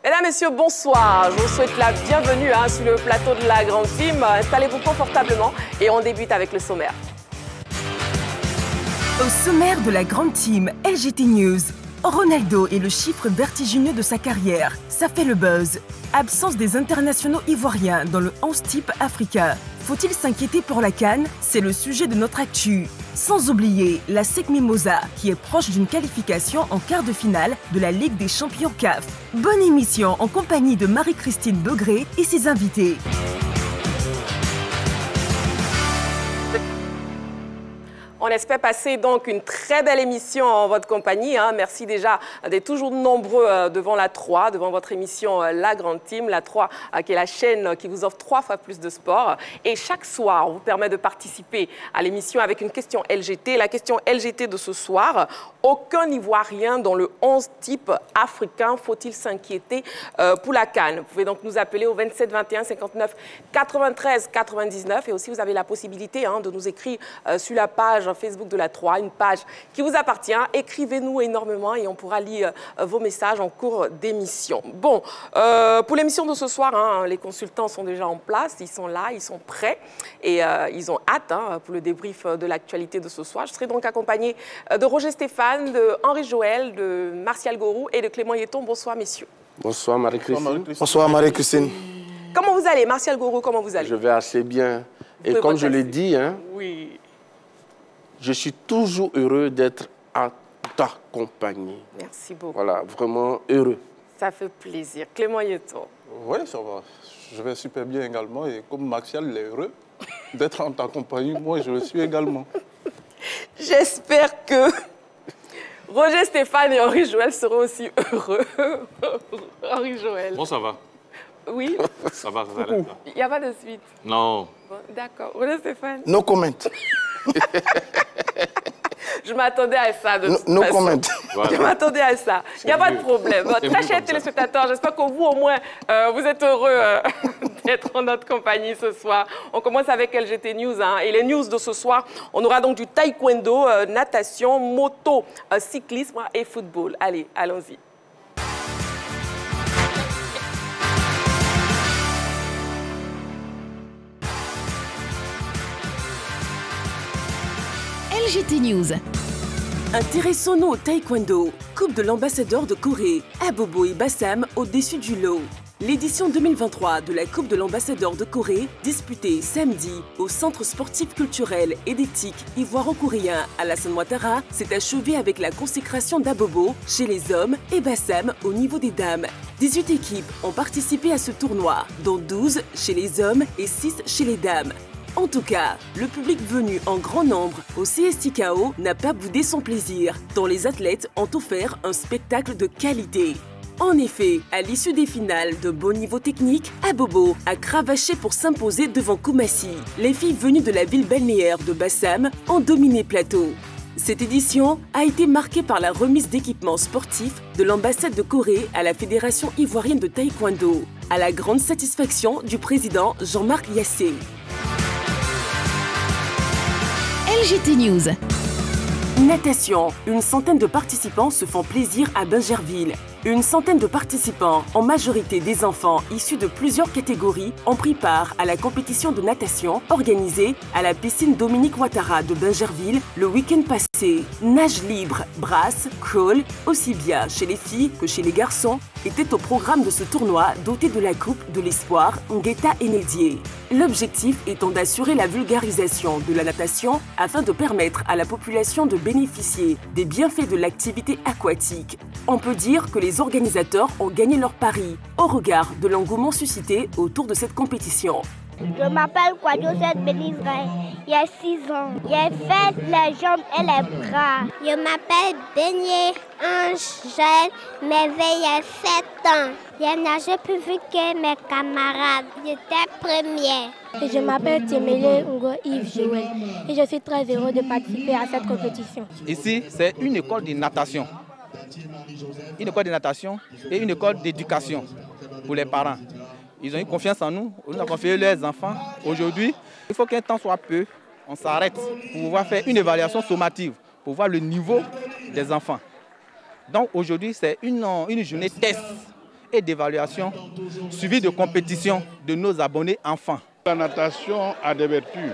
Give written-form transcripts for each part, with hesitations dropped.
Mesdames, Messieurs, bonsoir. Je vous souhaite la bienvenue sur le plateau de la Grande Team. Installez-vous confortablement et on débute avec le sommaire. Au sommaire de la Grande Team LGT News, Ronaldo est le chiffre vertigineux de sa carrière. Ça fait le buzz. Absence des internationaux ivoiriens dans le 11 type africain. Faut-il s'inquiéter pour la CAN? C'est le sujet de notre actu. Sans oublier la SEC Mimosa, qui est proche d'une qualification en quart de finale de la Ligue des champions CAF. Bonne émission en compagnie de Marie-Christine Begré et ses invités. On espère passer donc une très belle émission en votre compagnie. Merci déjà d'être toujours nombreux devant la 3, devant votre émission La Grande Team. La 3 qui est la chaîne qui vous offre 3 fois plus de sport. Et chaque soir, on vous permet de participer à l'émission avec une question LGT. La question LGT de ce soir, aucun Ivoirien dans le 11 type africain. Faut-il s'inquiéter pour la CAN? Vous pouvez donc nous appeler au 27 21 59 93 99. Et aussi, vous avez la possibilité de nous écrire sur la page Facebook de la 3, une page qui vous appartient. Écrivez-nous énormément et on pourra lire vos messages en cours d'émission. Bon, pour l'émission de ce soir, les consultants sont déjà en place, ils sont là, ils sont prêts et ils ont hâte pour le débrief de l'actualité de ce soir. Je serai donc accompagnée de Roger Stéphane, de Henri Joël, de Martial Gorou et de Clément Yeton. Bonsoir, messieurs. Bonsoir, Marie-Christine. Bonsoir, Marie-Christine. Comment vous allez, Martial Gorou? Comment vous allez? Je vais assez bien. Et comme je l'ai dit, oui. Je suis toujours heureux d'être en ta compagnie. Merci beaucoup. Voilà, vraiment heureux. Ça fait plaisir. Clément Yeton. Oui, ça va. Je vais super bien également. Et comme Martial est heureux d'être en ta compagnie, moi, je le suis également. J'espère que Roger Stéphane et Henri Joël seront aussi heureux. Henri Joël. Bon, ça va. Oui. Ça va, ça va. Il n'y a pas de suite. Non. Bon, d'accord. Roger Stéphane. No comment. Je m'attendais à ça. No comment. Voilà. Je m'attendais à ça. Il n'y a pas de problème. Très chers téléspectateurs, j'espère que vous, au moins, vous êtes heureux d'être en notre compagnie ce soir. On commence avec LGT News. Et les news de ce soir, on aura donc du taekwondo, natation, moto, cyclisme et football. Allez, allons-y. LGT News. Intéressons-nous au taekwondo. Coupe de l'ambassadeur de Corée. Abobo et Bassam au-dessus du lot. L'édition 2023 de la Coupe de l'ambassadeur de Corée, disputée samedi au Centre sportif culturel et d'éthique ivoiro-coréen Alassane Ouattara, s'est achevée avec la consécration d'Abobo chez les hommes et Bassam au niveau des dames. 18 équipes ont participé à ce tournoi, dont 12 chez les hommes et 6 chez les dames. En tout cas, le public venu en grand nombre au CSTKO n'a pas boudé son plaisir, dont les athlètes ont offert un spectacle de qualité. En effet, à l'issue des finales de bon niveau technique, Abobo a cravaché pour s'imposer devant Koumassi. Les filles venues de la ville balnéaire de Bassam ont dominé le plateau. Cette édition a été marquée par la remise d'équipements sportifs de l'ambassade de Corée à la Fédération ivoirienne de taekwondo, à la grande satisfaction du président Jean-Marc Yassé. LGT News. Natation. Une centaine de participants se font plaisir à Bingerville. Une centaine de participants, en majorité des enfants issus de plusieurs catégories, ont pris part à la compétition de natation organisée à la piscine Dominique Ouattara de Bingerville le week-end passé. Nage libre, brasse, crawl, aussi bien chez les filles que chez les garçons, était au programme de ce tournoi doté de la Coupe de l'Espoir Ngueta Enedier. L'objectif étant d'assurer la vulgarisation de la natation afin de permettre à la population de bénéficier des bienfaits de l'activité aquatique. On peut dire que les organisateurs ont gagné leur pari au regard de l'engouement suscité autour de cette compétition. Je m'appelle Kwadjosette Benizraï, j'ai 6 ans. J'ai fait les jambes et les bras. Je m'appelle Beignet Angèle, mais j'ai 7 ans. J'ai nagé plus vite que mes camarades. J'étais première. Et je m'appelle Tiemele Ngo Yves Joël et je suis très heureux de participer à cette compétition. Ici, c'est une école de natation. Une école de natation et une école d'éducation pour les parents. Ils ont eu confiance en nous, on nous a confié leurs enfants. Aujourd'hui, il faut qu'un temps soit peu, on s'arrête pour pouvoir faire une évaluation sommative, pour voir le niveau des enfants. Donc aujourd'hui, c'est une journée test. et d'évaluation, suivi de compétition de nos abonnés enfants. La natation a des vertus.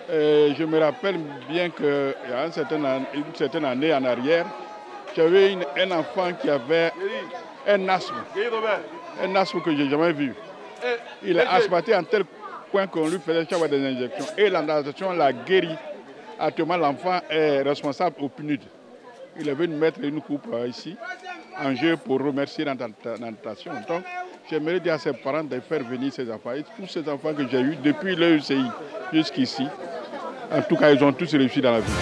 Je me rappelle bien qu'il y a une certaine année en arrière, j'avais un enfant qui avait un asthme que je n'ai jamais vu. Il est asthmatique en tel point qu'on lui faisait chaque fois des injections. Et la natation l'a guéri. Actuellement, l'enfant est responsable au PNUD. Il est venu mettre une coupe ici, en jeu pour remercier la natation. Donc, j'aimerais dire à ses parents de faire venir ces enfants. Et tous ces enfants que j'ai eus depuis l'EUCI jusqu'ici, en tout cas, ils ont tous réussi dans la vie.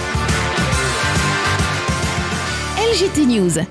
LGT News.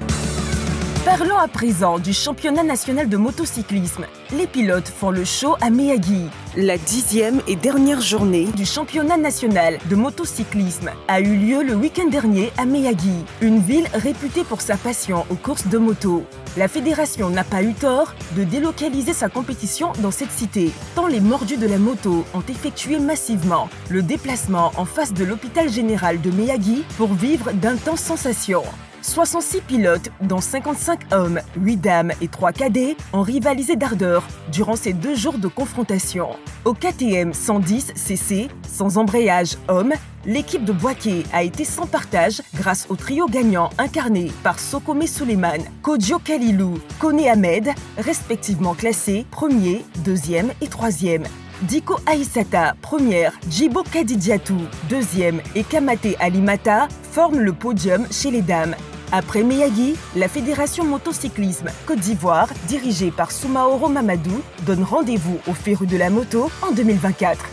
Parlons à présent du championnat national de motocyclisme. Les pilotes font le show à Miyagi. La 10e et dernière journée du championnat national de motocyclisme a eu lieu le week-end dernier à Miyagi, une ville réputée pour sa passion aux courses de moto. La fédération n'a pas eu tort de délocaliser sa compétition dans cette cité, tant les mordus de la moto ont effectué massivement le déplacement en face de l'hôpital général de Miyagi pour vivre d'intenses sensations. 66 pilotes, dont 55 hommes, 8 dames et 3 cadets, ont rivalisé d'ardeur durant ces 2 jours de confrontation. Au KTM 110 cc, sans embrayage homme, l'équipe de Boaké a été sans partage grâce au trio gagnant incarné par Sokome Suleiman, Kodjo Kalilou, Kone Ahmed, respectivement classés 1er, 2e et 3e. Diko Aïssata, première, Djibo Kadidiatou, 2e et Kamate Alimata forment le podium chez les dames. Après Miyagi, la Fédération motocyclisme Côte d'Ivoire, dirigée par Soumaoro Mamadou, donne rendez-vous aux férus de la moto en 2024.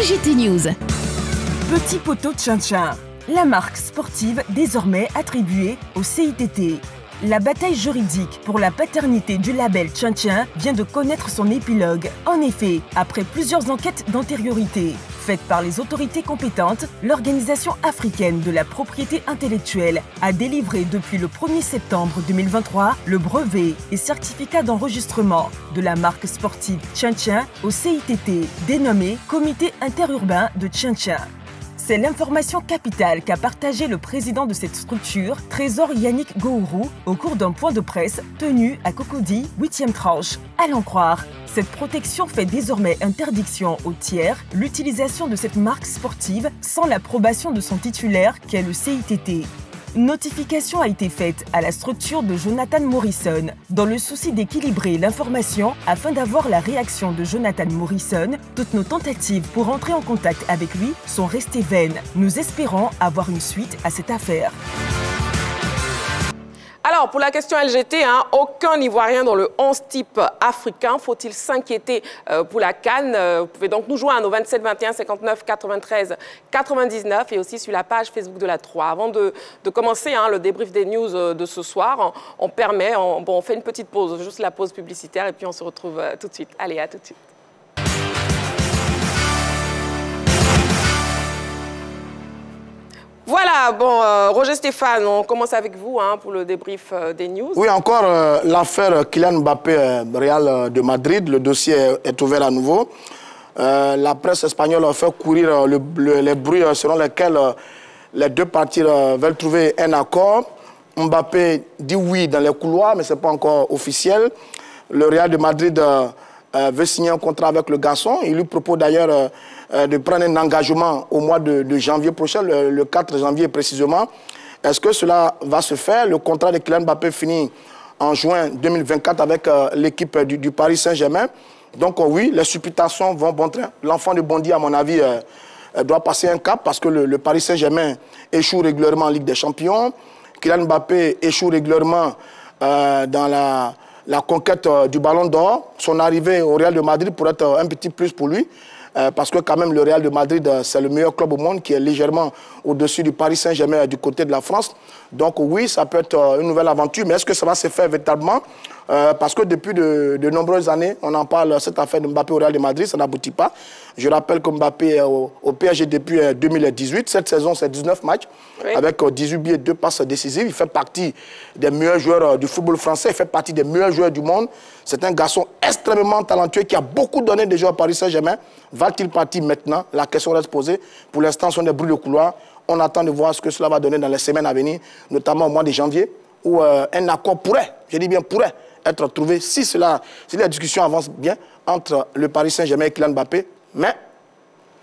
LGT News. Petit poteau Tchin-Tchin, la marque sportive désormais attribuée au CITT. La bataille juridique pour la paternité du label Tchin-Tchin vient de connaître son épilogue. En effet, après plusieurs enquêtes d'antériorité faites par les autorités compétentes, l'Organisation africaine de la propriété intellectuelle a délivré depuis le 1er septembre 2023 le brevet et certificat d'enregistrement de la marque sportive Tchin-Tchin au CITT, dénommé Comité interurbain de Tchin-Tchin. C'est l'information capitale qu'a partagé le président de cette structure, Trésor Yannick Gourou, au cours d'un point de presse tenu à Cocody, 8e tranche. À l'en croire, cette protection fait désormais interdiction aux tiers l'utilisation de cette marque sportive sans l'approbation de son titulaire qu'est le CITT. Notification a été faite à la structure de Jonathan Morrison dans le souci d'équilibrer l'information afin d'avoir la réaction de Jonathan Morrison. Toutes nos tentatives pour entrer en contact avec lui sont restées vaines. Nous espérons avoir une suite à cette affaire. Alors, pour la question LGT, aucun Ivoirien dans le 11 type africain. Faut-il s'inquiéter pour la CAN? Vous pouvez donc nous joindre au 27 21 59 93 99 et aussi sur la page Facebook de la 3. Avant de commencer le débrief des news de ce soir, on fait une petite pause, juste la pause publicitaire, et puis on se retrouve tout de suite. Allez, à tout de suite. Voilà, bon, Roger Stéphane, on commence avec vous pour le débrief des news. Oui, encore l'affaire Kylian Mbappé, Real de Madrid, le dossier est ouvert à nouveau. La presse espagnole a fait courir les bruits selon lesquels les deux parties veulent trouver un accord. Mbappé dit oui dans les couloirs, mais ce n'est pas encore officiel. Le Real de Madrid veut signer un contrat avec le garçon. Il lui propose d'ailleurs de prendre un engagement au mois de janvier prochain, le 4 janvier précisément. Est-ce que cela va se faire? Le contrat de Kylian Mbappé finit en juin 2024 avec l'équipe du Paris Saint-Germain. Donc oui, les supputations vont bon train. L'enfant de Bondy, à mon avis, doit passer un cap parce que le Paris Saint-Germain échoue régulièrement en Ligue des Champions. Kylian Mbappé échoue régulièrement dans la conquête du Ballon d'Or. Son arrivée au Real de Madrid pourrait être un petit plus pour lui. Parce que quand même le Real de Madrid, c'est le meilleur club au monde qui est légèrement au-dessus du Paris Saint-Germain du côté de la France. Donc oui, ça peut être une nouvelle aventure, mais est-ce que ça va se faire véritablement? Parce que depuis de nombreuses années, on en parle, cette affaire de Mbappé au Real de Madrid, ça n'aboutit pas. Je rappelle que Mbappé est au PSG depuis 2018. Cette saison, c'est 19 matchs, oui, avec 18 buts et 2 passes décisives. Il fait partie des meilleurs joueurs du football français, il fait partie des meilleurs joueurs du monde. C'est un garçon extrêmement talentueux qui a beaucoup donné déjà au Paris Saint-Germain. Va-t-il partir maintenant? La question reste posée. Pour l'instant, ce sont des bruits de couloir. On attend de voir ce que cela va donner dans les semaines à venir, notamment au mois de janvier, où un accord pourrait, je dis bien pourrait, être trouvé si la discussion avance bien entre le Paris Saint-Germain et Kylian Mbappé. Mais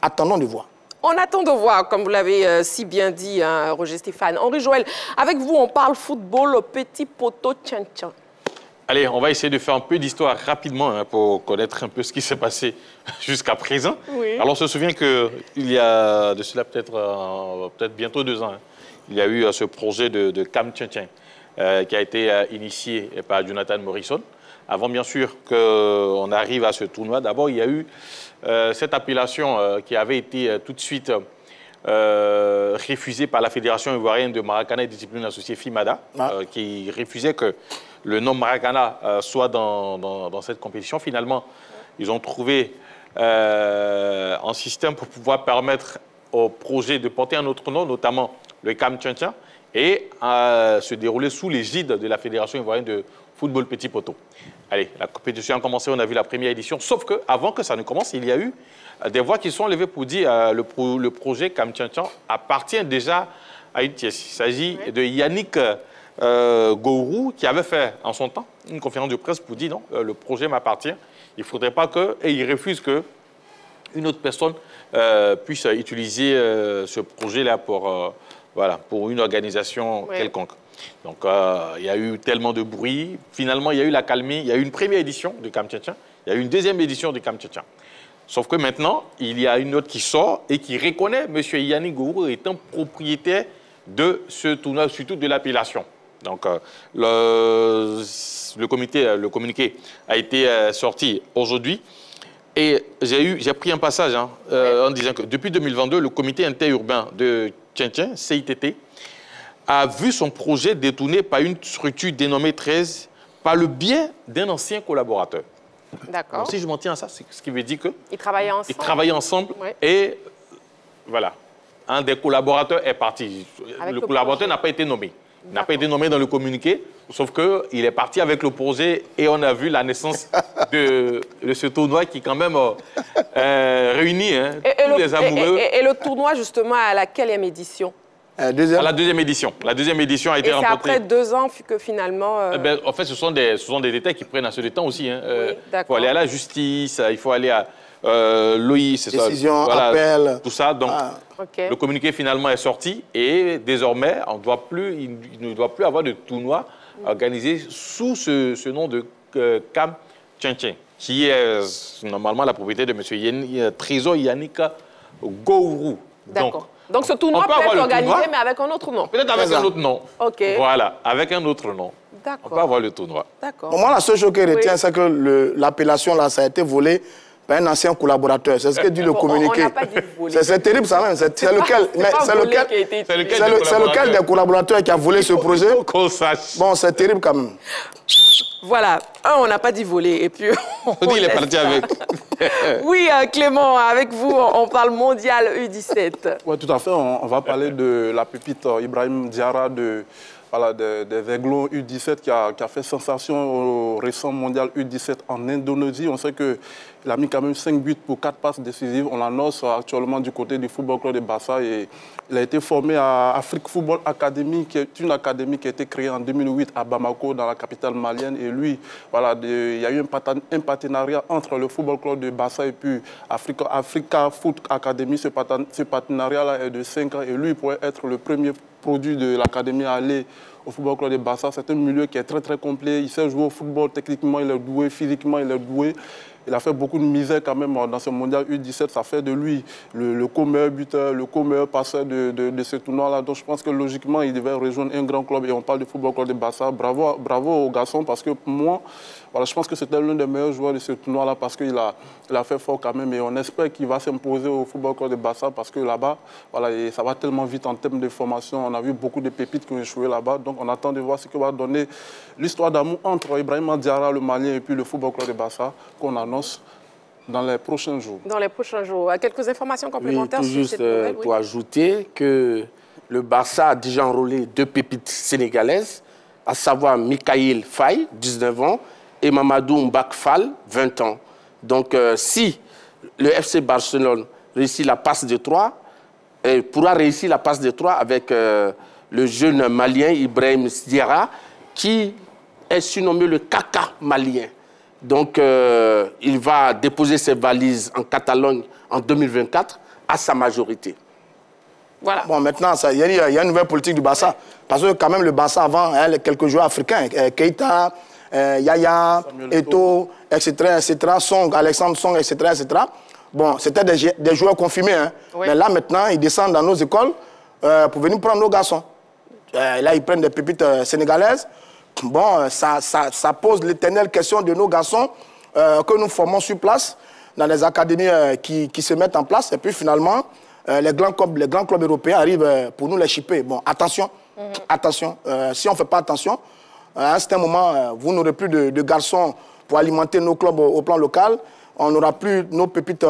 attendons de voir. On attend de voir, comme vous l'avez si bien dit, hein, Roger Stéphane. Henri Joël, avec vous, on parle football au petit poteau tchan-tchan. Allez, on va essayer de faire un peu d'histoire rapidement hein, pour connaître un peu ce qui s'est passé jusqu'à présent. Oui. Alors, on se souvient qu'il y a de cela peut-être bientôt 2 ans, hein, il y a eu ce projet de Cam Tchan-Tchan qui a été initié par Jonathan Morrison. Avant, bien sûr, qu'on arrive à ce tournoi, d'abord, il y a eu cette appellation qui avait été tout de suite refusée par la Fédération ivoirienne de Maracana et discipline associée FIMADA, qui refusait que le nom Maracana soit dans cette compétition. Finalement, ils ont trouvé un système pour pouvoir permettre au projet de porter un autre nom, notamment le Cam Tchan-Tchan, et se dérouler sous l'égide de la Fédération ivoirienne de football petit poteau. Allez, la compétition a commencé, on a vu la première édition, sauf qu'avant que ça ne commence, il y a eu des voix qui sont levées pour dire que le projet Cam Tchan-Tchan appartient déjà à une pièce. Il s'agit de Yannick Gourou qui avait fait en son temps une conférence de presse pour dire non, le projet m'appartient, il ne faudrait pas que, et il refuse que une autre personne puisse utiliser ce projet-là pour une organisation quelconque. Donc, il y a eu tellement de bruit. Finalement, il y a eu la calmie. Il y a eu une première édition de Cam Tchan-Tchan. Il y a eu une deuxième édition de Cam Tchan-Tchan. Sauf que maintenant, il y a une autre qui sort et qui reconnaît M. Yannick Gourou étant propriétaire de ce tournoi, surtout de l'appellation. Donc, le communiqué a été sorti aujourd'hui. Et j'ai pris un passage en disant que depuis 2022, le comité interurbain de Tchan-Tchan, CITT, a vu son projet détourné par une structure dénommée 13 par le biais d'un ancien collaborateur. D'accord. Si je m'en tiens à ça, c'est ce qui veut dire qu'ils travaillaient ensemble. Ils travaillaient ensemble et voilà, un des collaborateurs est parti. Le collaborateur n'a pas été nommé. Il n'a pas été nommé dans le communiqué, sauf qu'il est parti avec le projet et on a vu la naissance de ce tournoi qui quand même réunit tous les amoureux. Et le tournoi, justement, à la quelle édition? À la deuxième édition. La deuxième édition a été remportée. Et c'est après 2 ans que finalement... en fait, ce sont des détails qui prennent assez de temps aussi. Hein. Oui, il faut aller à la justice, il faut aller à l'OI, c'est ça. Décision, appel. Tout ça. Donc, le communiqué finalement est sorti et désormais, il ne doit plus avoir de tournoi organisé sous ce nom de Cam Tchan-Tchan, qui est normalement la propriété de M. Trésor Yannick Gourou. D'accord. Donc ce tournoi peut être organisé, mais avec un autre nom. Peut-être avec un autre nom. OK. Voilà, avec un autre nom. D'accord. On peut avoir le tournoi. D'accord. Moi, la seule chose que je retiens, c'est que l'appellation, là, ça a été volé par un ancien collaborateur. C'est ce que dit le communiqué. On n'a pas dit voler. C'est terrible, ça même. C'est lequel des collaborateurs qui a volé ce projet? Qu'on sache. Bon, c'est terrible quand même. Voilà, on n'a pas dit voler, et puis on dit il est parti avec. Oui, Clément, avec vous, on parle mondial U17. Oui, tout à fait. On va parler de la pépite Ibrahim Diarra des Aiglons U17 qui a fait sensation au récent mondial U17 en Indonésie. On sait qu'il a mis quand même 5 buts pour 4 passes décisives. On l'annonce actuellement du côté du Football Club de Bassa. Et il a été formé à Afrique Football Academy, qui est une académie qui a été créée en 2008 à Bamako, dans la capitale malienne. Et lui, voilà, il y a eu un partenariat entre le Football Club de Bassa et puis Africa Foot Academy. Ce partenariat-là est de 5 ans et lui pourrait être le premier produit de l'académie à aller au Football Club de Bassa. C'est un milieu qui est très très complet. Il sait jouer au football, techniquement il est doué, physiquement il est doué. Il a fait beaucoup de misère quand même dans ce mondial U17. Ça fait de lui le co-meilleur buteur, le co-meilleur passeur de ce tournoi-là. Donc je pense que logiquement, il devait rejoindre un grand club. Et on parle du Football Club de Bassa. Bravo aux garçons parce que pour moi, voilà, je pense que c'était l'un des meilleurs joueurs de ce tournoi-là parce qu'il a fait fort quand même. Et on espère qu'il va s'imposer au Football Club de Bassa parce que là-bas, voilà, et ça va tellement vite en termes de formation. On a vu beaucoup de pépites qui ont échoué là-bas. Donc on attend de voir ce que va donner l'histoire d'amour entre Ibrahim Diarra, le Malien, et puis le Football Club de Bassa qu'on annonce dans les prochains jours. Dans les prochains jours. Quelques informations complémentaires sur cette nouvelle, pour ajouter que le Barça a déjà enrôlé 2 pépites sénégalaises, à savoir Mikaïl Faye, 19 ans, et Mamadou Mbakfal, 20 ans. Donc, si le FC Barcelone réussit la passe de 3, pourra réussir la passe de 3 avec le jeune malien Ibrahim Diarra, qui est surnommé le caca malien. Donc, il va déposer ses valises en Catalogne en 2024 à sa majorité. Voilà. Bon, maintenant, il y a une nouvelle politique du Barça. Parce que quand même, le Barça, avant, quelques joueurs africains, Keita, Yaya, Eto'o, etc., Song, Alexandre Song, etc., etc. Bon, c'était des joueurs confirmés. Hein. Oui. Mais là, maintenant, ils descendent dans nos écoles pour venir prendre nos garçons. Là, ils prennent des pépites sénégalaises. Bon, ça pose l'éternelle question de nos garçons que nous formons sur place, dans les académies qui se mettent en place. Et puis, finalement, les grands clubs européens arrivent pour nous les chipper. Bon, attention, attention. Si on ne fait pas attention, à un certain moment, vous n'aurez plus de garçons pour alimenter nos clubs au plan local. On n'aura plus nos pépites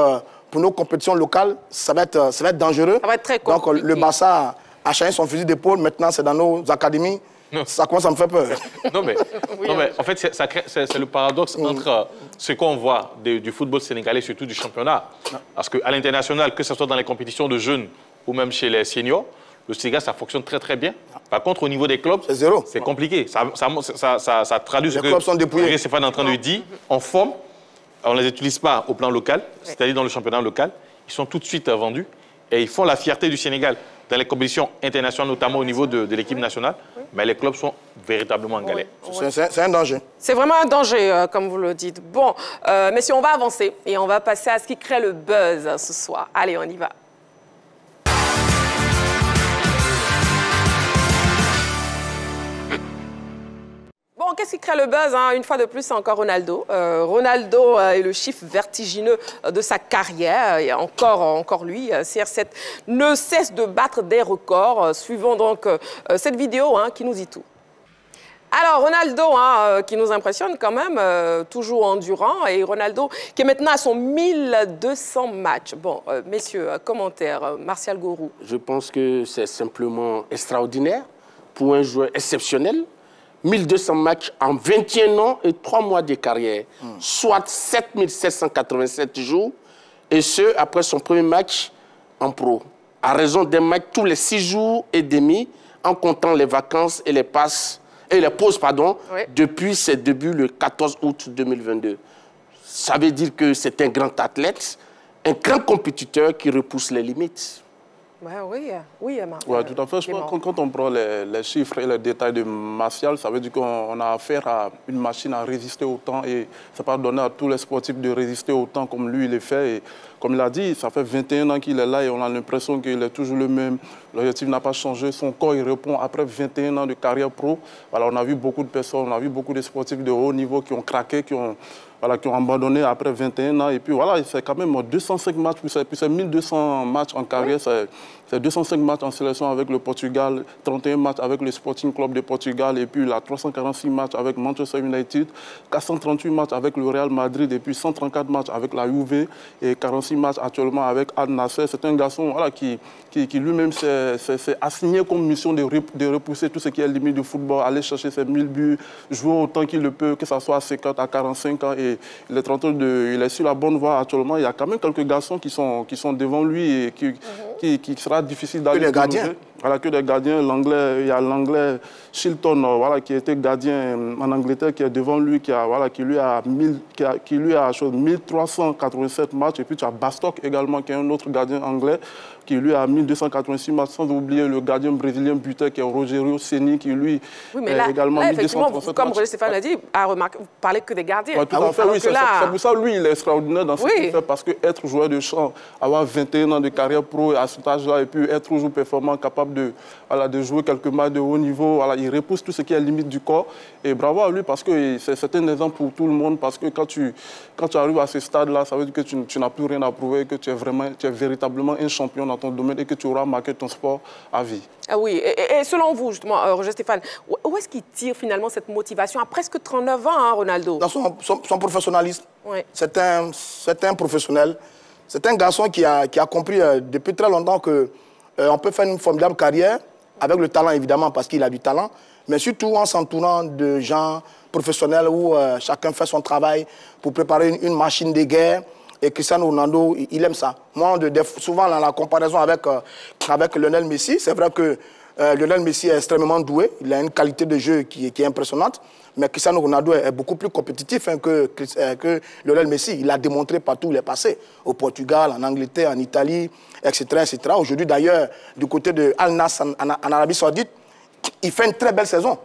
pour nos compétitions locales. Ça va être dangereux. Ça va être très compliqué. Donc, le Barça a changé son fusil d'épaule. Maintenant, c'est dans nos académies. Non. Ça commence à me faire peur. Non, mais en fait, c'est le paradoxe entre ce qu'on voit du football sénégalais, surtout du championnat. Parce qu'à l'international, que ce soit dans les compétitions de jeunes ou même chez les seniors, le Sénégal, ça fonctionne très, très bien. Par contre, au niveau des clubs, c'est compliqué. Ça traduit ce que Stéphane est en train de dire. On forme, on ne les utilise pas au plan local, c'est-à-dire dans le championnat local. Ils sont tout de suite vendus et ils font la fierté du Sénégal dans les compétitions internationales, notamment au niveau de l'équipe nationale. Mais les clubs sont véritablement en galère. C'est un danger. C'est vraiment un danger, comme vous le dites. Bon, messieurs, on va avancer et on va passer à ce qui crée le buzz ce soir. Allez, on y va. Bon, qu'est-ce qui crée le buzz, hein? Une fois de plus, c'est encore Ronaldo. Ronaldo est le chiffre vertigineux de sa carrière. Et encore lui, CR7 ne cesse de battre des records. Suivons donc cette vidéo qui nous dit tout. Alors, Ronaldo, qui nous impressionne quand même, toujours endurant. Et Ronaldo qui est maintenant à son 1200 matchs. Bon, messieurs, commentaires, Martial Gourou. Je pense que c'est simplement extraordinaire pour un joueur exceptionnel. 1200 matchs en 21 ans et 3 mois de carrière, soit 7787 jours, et ce, après son premier match en pro, à raison d'un match tous les 6 jours et demi, en comptant les vacances et les pauses, depuis ses débuts le 14 août 2022. Ça veut dire que c'est un grand athlète, un grand compétiteur qui repousse les limites. Oui, Amar. Oui, tout à fait. Je pense que quand on prend les chiffres et les détails de Martial, ça veut dire qu'on a affaire à une machine à résister au temps et ça pas donné à tous les sportifs de résister au temps comme lui il le fait. Et comme il a dit, ça fait 21 ans qu'il est là et on a l'impression qu'il est toujours le même. L'objectif n'a pas changé. Son corps, il répond après 21 ans de carrière pro. Voilà, on a vu beaucoup de personnes, on a vu beaucoup de sportifs de haut niveau qui ont craqué, qui ont abandonné après 21 ans. Et puis voilà, c'est quand même 205 matchs, puis c'est 1200 matchs en carrière. C'est 205 matchs en sélection avec le Portugal, 31 matchs avec le Sporting Club de Portugal, et puis là, 346 matchs avec Manchester United, 438 matchs avec le Real Madrid, et puis 134 matchs avec la Juve, et 46 matchs actuellement avec Al Nassr. C'est un garçon qui lui-même s'est assigné comme mission de repousser tout ce qui est limite du football, aller chercher ses 1000 buts, jouer autant qu'il le peut, que ce soit à 50 à 45 ans. Et il il est sur la bonne voie actuellement. Il y a quand même quelques garçons qui sont devant lui et qui sera difficile d'aller. Que les gardiens. Voilà, que des gardiens. Il y a l'anglais Shilton, qui était gardien en Angleterre, qui est devant lui, qui lui a 1387 matchs. Et puis tu as Bastock également, qui est un autre gardien anglais, qui lui a 1286 matchs, sans oublier le gardien brésilien buteur, qui est Rogerio Ceni, qui lui également là, effectivement, comme Roger Stéphane l'a dit, vous parlez que des gardiens. Ouais, tout à fait, oui. C'est pour ça, lui, il est extraordinaire dans ce qu'il fait, parce qu'être joueur de champ, avoir 21 ans de carrière pro à cet âge-là, et puis être toujours performant, capable de jouer quelques matchs de haut niveau, il repousse tout ce qui est limite du corps. Et bravo à lui, parce que c'est un exemple pour tout le monde, parce que quand tu arrives à ce stade-là, ça veut dire que tu n'as plus rien à prouver, que tu es véritablement un champion dans ton domaine et que tu auras marqué ton sport à vie. Ah oui, et selon vous, justement, Roger Stéphane, où est-ce qu'il tire finalement cette motivation à presque 39 ans, Ronaldo? Dans son professionnalisme. Oui. C'est un professionnel. C'est un garçon qui a compris depuis très longtemps qu'on peut faire une formidable carrière, avec le talent évidemment, parce qu'il a du talent, mais surtout en s'entourant de gens professionnels où chacun fait son travail pour préparer une machine de guerre. Et Cristiano Ronaldo, il aime ça. Moi, souvent, dans la comparaison avec Lionel Messi, c'est vrai que Lionel Messi est extrêmement doué. Il a une qualité de jeu qui est impressionnante. Mais Cristiano Ronaldo est beaucoup plus compétitif que Lionel Messi. Il a démontré partout où il est passé. Au Portugal, en Angleterre, en Italie, etc. etc. Aujourd'hui, d'ailleurs, du côté de Al Nassr en Arabie Saoudite, il fait une très belle saison.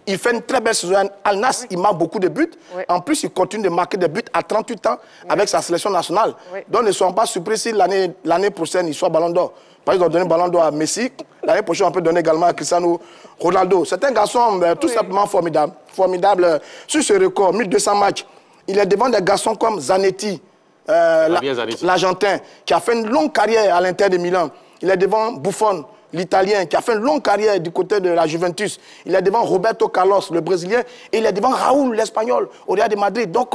Il fait une très belle saison à Al Nassr. Il marque beaucoup de buts. Oui. En plus, il continue de marquer des buts à 38 ans avec sa sélection nationale. Oui. Donc, ne soyons pas surpris si l'année prochaine, il soit Ballon d'Or. Par exemple, ils ont donné Ballon d'Or à Messi. L'année prochaine, on peut donner également à Cristiano Ronaldo. C'est un garçon tout simplement formidable. Formidable sur ce record, 1200 matchs. Il est devant des garçons comme Zanetti, l'Argentin, qui a fait une longue carrière à l'Inter de Milan. Il est devant Buffon, l'Italien, qui a fait une longue carrière du côté de la Juventus. Il est devant Roberto Carlos, le Brésilien. Et il est devant Raúl, l'Espagnol, au Real de Madrid. Donc,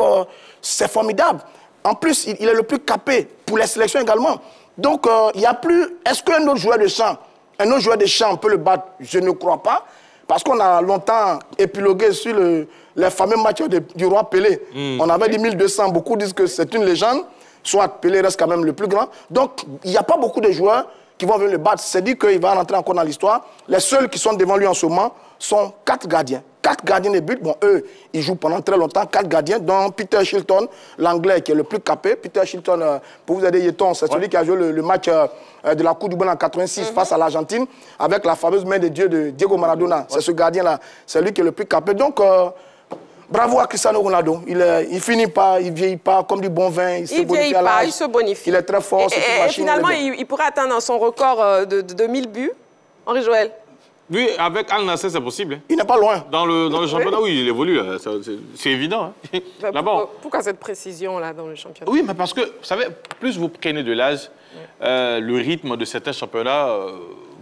c'est formidable. En plus, il est le plus capé pour les sélections également. Donc, il n'y a plus... Est-ce qu'un autre joueur de champ, peut le battre? Je ne crois pas. Parce qu'on a longtemps épilogué sur les fameux matchs du roi Pelé. On avait dit 1200. Beaucoup disent que c'est une légende. Soit Pelé reste quand même le plus grand. Donc, il n'y a pas beaucoup de joueurs qui vont venir le battre. C'est dit qu'il va rentrer encore dans l'histoire. Les seuls qui sont devant lui en ce moment sont 4 gardiens. 4 gardiens de but. Bon, eux, ils jouent pendant très longtemps. 4 gardiens, dont Peter Shilton, l'anglais qui est le plus capé. Peter Shilton, pour vous aider, Yeton, c'est celui qui a joué le match de la Coupe du Monde en 86 face à l'Argentine, avec la fameuse main de Dieu de Diego Maradona. C'est ce gardien-là. C'est lui qui est le plus capé. Donc, bravo à Cristiano Ronaldo. Il finit pas, il vieillit pas comme du bon vin. Il se bonifie. Il est très fort. Et finalement, il pourrait atteindre son record de 1000 buts. Henri Joël. Oui, avec Al Nassr, c'est possible. Il n'est pas loin. Dans le championnat, oui, il évolue. C'est évident. Hein. Pourquoi cette précision-là dans le championnat? Oui, mais parce que, vous savez, plus vous prenez de l'âge, le rythme de certains championnats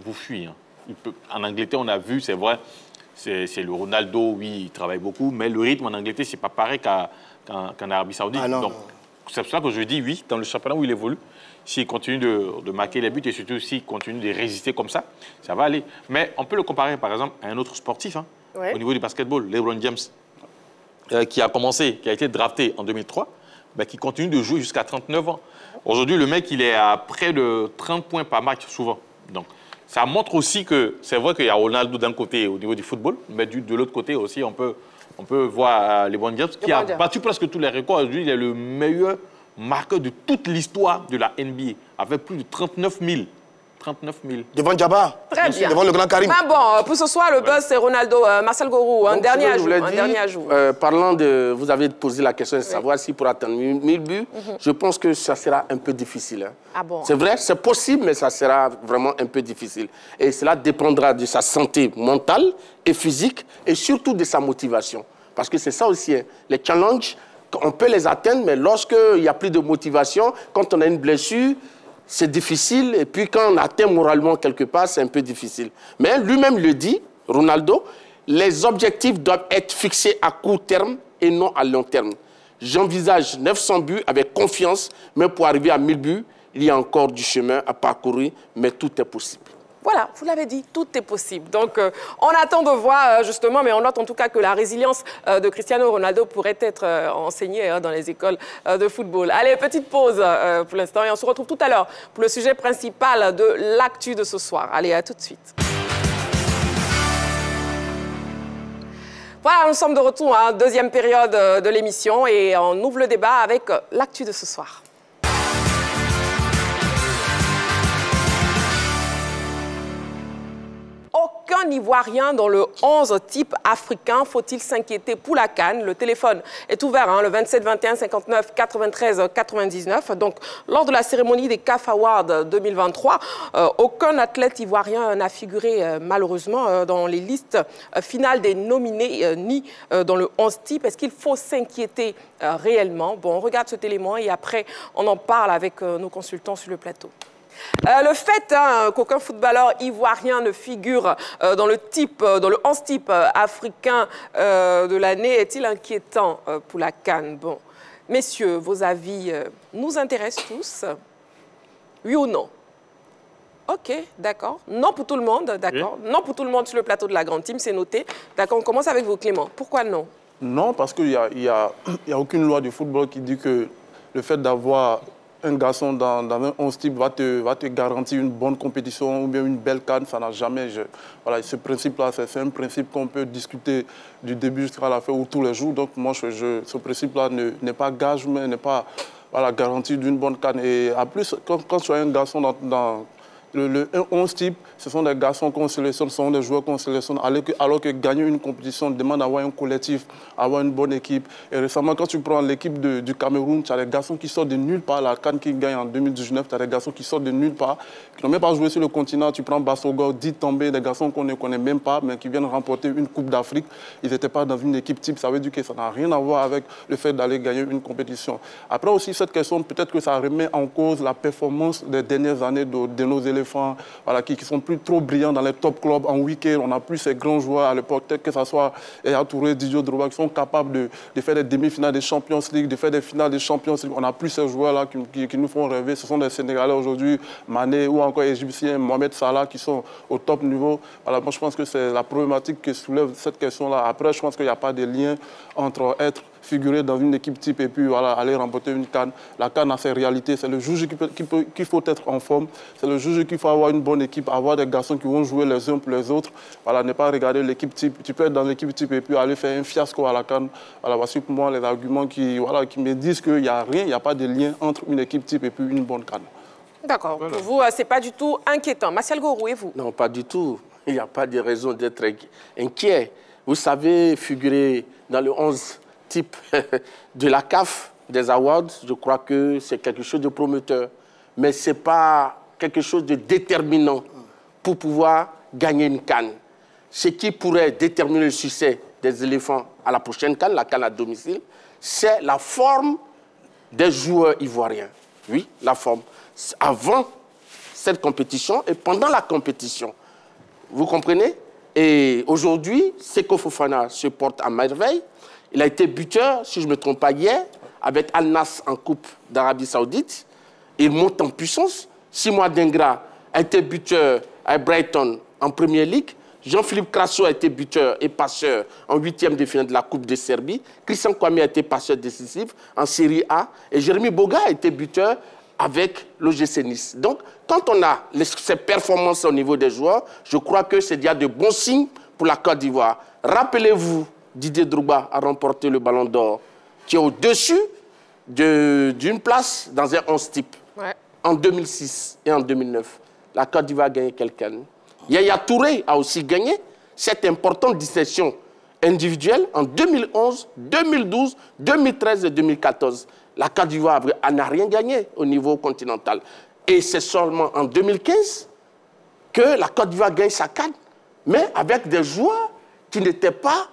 vous fuit. Hein. En Angleterre, on a vu, c'est vrai, c'est le Ronaldo, oui, il travaille beaucoup, mais le rythme en Angleterre, c'est pas pareil qu'en Arabie Saoudite. Ah, donc, c'est pour ça que je dis, oui, dans le championnat où il évolue, s'il continue de marquer les buts et surtout s'il continue de résister comme ça, ça va aller. Mais on peut le comparer, par exemple, à un autre sportif, hein, au niveau du basketball, LeBron James, qui a été drafté en 2003, mais qui continue de jouer jusqu'à 39 ans. Aujourd'hui, le mec, il est à près de 30 points par match, souvent. Donc, ça montre aussi que c'est vrai qu'il y a Ronaldo d'un côté au niveau du football, mais de l'autre côté aussi, on peut voir LeBron James, qui a battu presque tous les records. Aujourd'hui, il est le meilleur marqueur de toute l'histoire de la NBA, avec plus de 39 000. Devant Jabbar. Très bien. Devant le grand Karim. Ah bon, pour ce soir, le buzz, c'est Ronaldo. Marcel Gourou, un dernier ajout. Parlant de... Vous avez posé la question de savoir s'il pourra atteindre 1000 buts. Je pense que ça sera un peu difficile. Hein. Ah bon? C'est vrai, c'est possible, mais ça sera vraiment un peu difficile. Et cela dépendra de sa santé mentale et physique, et surtout de sa motivation. Parce que c'est ça aussi, hein. Les challenges, on peut les atteindre, mais lorsqu'il n'y a plus de motivation, quand on a une blessure, c'est difficile. Et puis quand on atteint moralement quelque part, c'est un peu difficile. Mais lui-même le dit, Ronaldo, les objectifs doivent être fixés à court terme et non à long terme. J'envisage 900 buts avec confiance, mais pour arriver à 1000 buts, il y a encore du chemin à parcourir, mais tout est possible. Voilà, vous l'avez dit, tout est possible. Donc, on attend de voir, justement, mais on note en tout cas que la résilience de Cristiano Ronaldo pourrait être enseignée dans les écoles de football. Allez, petite pause pour l'instant et on se retrouve tout à l'heure pour le sujet principal de l'actu de ce soir. Allez, à tout de suite. Voilà, nous sommes de retour, hein, deuxième période de l'émission et on ouvre le débat avec l'actu de ce soir. Aucun Ivoirien dans le 11 type africain. Faut-il s'inquiéter pour la CAN? Le téléphone est ouvert, hein, le 27 21 59 93 99. Donc, lors de la cérémonie des CAF Awards 2023, aucun athlète ivoirien n'a figuré malheureusement dans les listes finales des nominés, ni dans le 11 type. Est-ce qu'il faut s'inquiéter réellement? Bon, on regarde ce élément et après, on en parle avec nos consultants sur le plateau. Le fait qu'aucun footballeur ivoirien ne figure dans le 11 type africain de l'année est-il inquiétant pour la CAN? Bon, messieurs, vos avis nous intéressent tous. Oui ou non? Ok, d'accord. Non pour tout le monde, d'accord. Oui. Non pour tout le monde sur le plateau de la grande team, c'est noté. D'accord, on commence avec vous, Clément. Pourquoi non? Non, parce qu'il n'y a aucune loi du football qui dit que le fait d'avoir un garçon dans un 11 type va te garantir une bonne compétition ou bien une belle canne, ça n'a jamais... Voilà, ce principe-là, c'est un principe qu'on peut discuter du début jusqu'à la fin ou tous les jours. Donc moi, ce principe-là n'est pas gage, mais n'est pas garantie d'une bonne canne. Et en plus, quand tu as un garçon dans le 11 type, ce sont des garçons qu'on sélectionne, ce sont des joueurs qu'on sélectionne, alors que gagner une compétition demande d'avoir un collectif, avoir une bonne équipe. Et récemment, quand tu prends l'équipe du Cameroun, tu as des garçons qui sortent de nulle part. La CAN qui gagne en 2019, tu as des garçons qui sortent de nulle part, qui n'ont même pas joué sur le continent. Tu prends Bassogor, Dit Tombé, des garçons qu'on ne connaît même pas, mais qui viennent remporter une Coupe d'Afrique. Ils n'étaient pas dans une équipe type. Ça veut dire que ça n'a rien à voir avec le fait d'aller gagner une compétition. Après aussi, cette question, peut-être que ça remet en cause la performance des dernières années de nos éléphants. Voilà, qui sont plus trop brillants dans les top clubs en week-end. On n'a plus ces grands joueurs à l'époque, que ce soit Yaya Touré, Didier Drogba, qui sont capables de faire des demi-finales des Champions League, de faire des finales des Champions League. On n'a plus ces joueurs-là qui nous font rêver. Ce sont des Sénégalais aujourd'hui, Mané ou encore Égyptiens, Mohamed Salah, qui sont au top niveau. Voilà, moi, je pense que c'est la problématique que soulève cette question-là. Après, je pense qu'il n'y a pas de lien entre être figurer dans une équipe type et puis voilà, aller remporter une CAN. La CAN a ses réalités. C'est le juge qu'il faut être en forme. C'est le juge qu'il faut avoir une bonne équipe, avoir des garçons qui vont jouer les uns pour les autres. Voilà, ne pas regarder l'équipe type. Tu peux être dans l'équipe type et puis aller faire un fiasco à la CAN. Voilà, voici pour moi les arguments qui me disent qu'il n'y a rien, il n'y a pas de lien entre une équipe type et puis une bonne CAN. D'accord. Voilà. Pour vous, ce n'est pas du tout inquiétant. Martial Gorou, et vous? Non, pas du tout. Il n'y a pas de raison d'être inquiet. Vous savez, figurer dans le 11 type de la CAF, des awards, je crois que c'est quelque chose de prometteur. Mais ce n'est pas quelque chose de déterminant pour pouvoir gagner une CAN. Ce qui pourrait déterminer le succès des éléphants à la prochaine CAN, la CAN à domicile, c'est la forme des joueurs ivoiriens. Oui, la forme. Avant cette compétition et pendant la compétition. Vous comprenez? Et aujourd'hui, Seko Fofana se porte à merveille. Il a été buteur, si je ne me trompe pas, hier, avec Al Nassr en Coupe d'Arabie Saoudite. Il monte en puissance. Simoa Dengra a été buteur à Brighton en Premier League. Jean-Philippe Crasso a été buteur et passeur en 8e de finale de la Coupe de Serbie. Christian Kwame a été passeur décisif en Série A. Et Jérémy Boga a été buteur avec l'OGC Nice. Donc, quand on a ces performances au niveau des joueurs, je crois que c'est déjà de bons signes pour la Côte d'Ivoire. Rappelez-vous, Didier Drogba a remporté le Ballon d'Or, qui est au-dessus d'une place dans un 11 type. Ouais. En 2006 et en 2009, la Côte d'Ivoire a gagné quelqu'un. Yaya Touré a aussi gagné cette importante distinction individuelle en 2011, 2012, 2013 et 2014. La Côte d'Ivoire n'a rien gagné au niveau continental. Et c'est seulement en 2015 que la Côte d'Ivoire gagne sa CAN, mais avec des joueurs qui n'étaient pas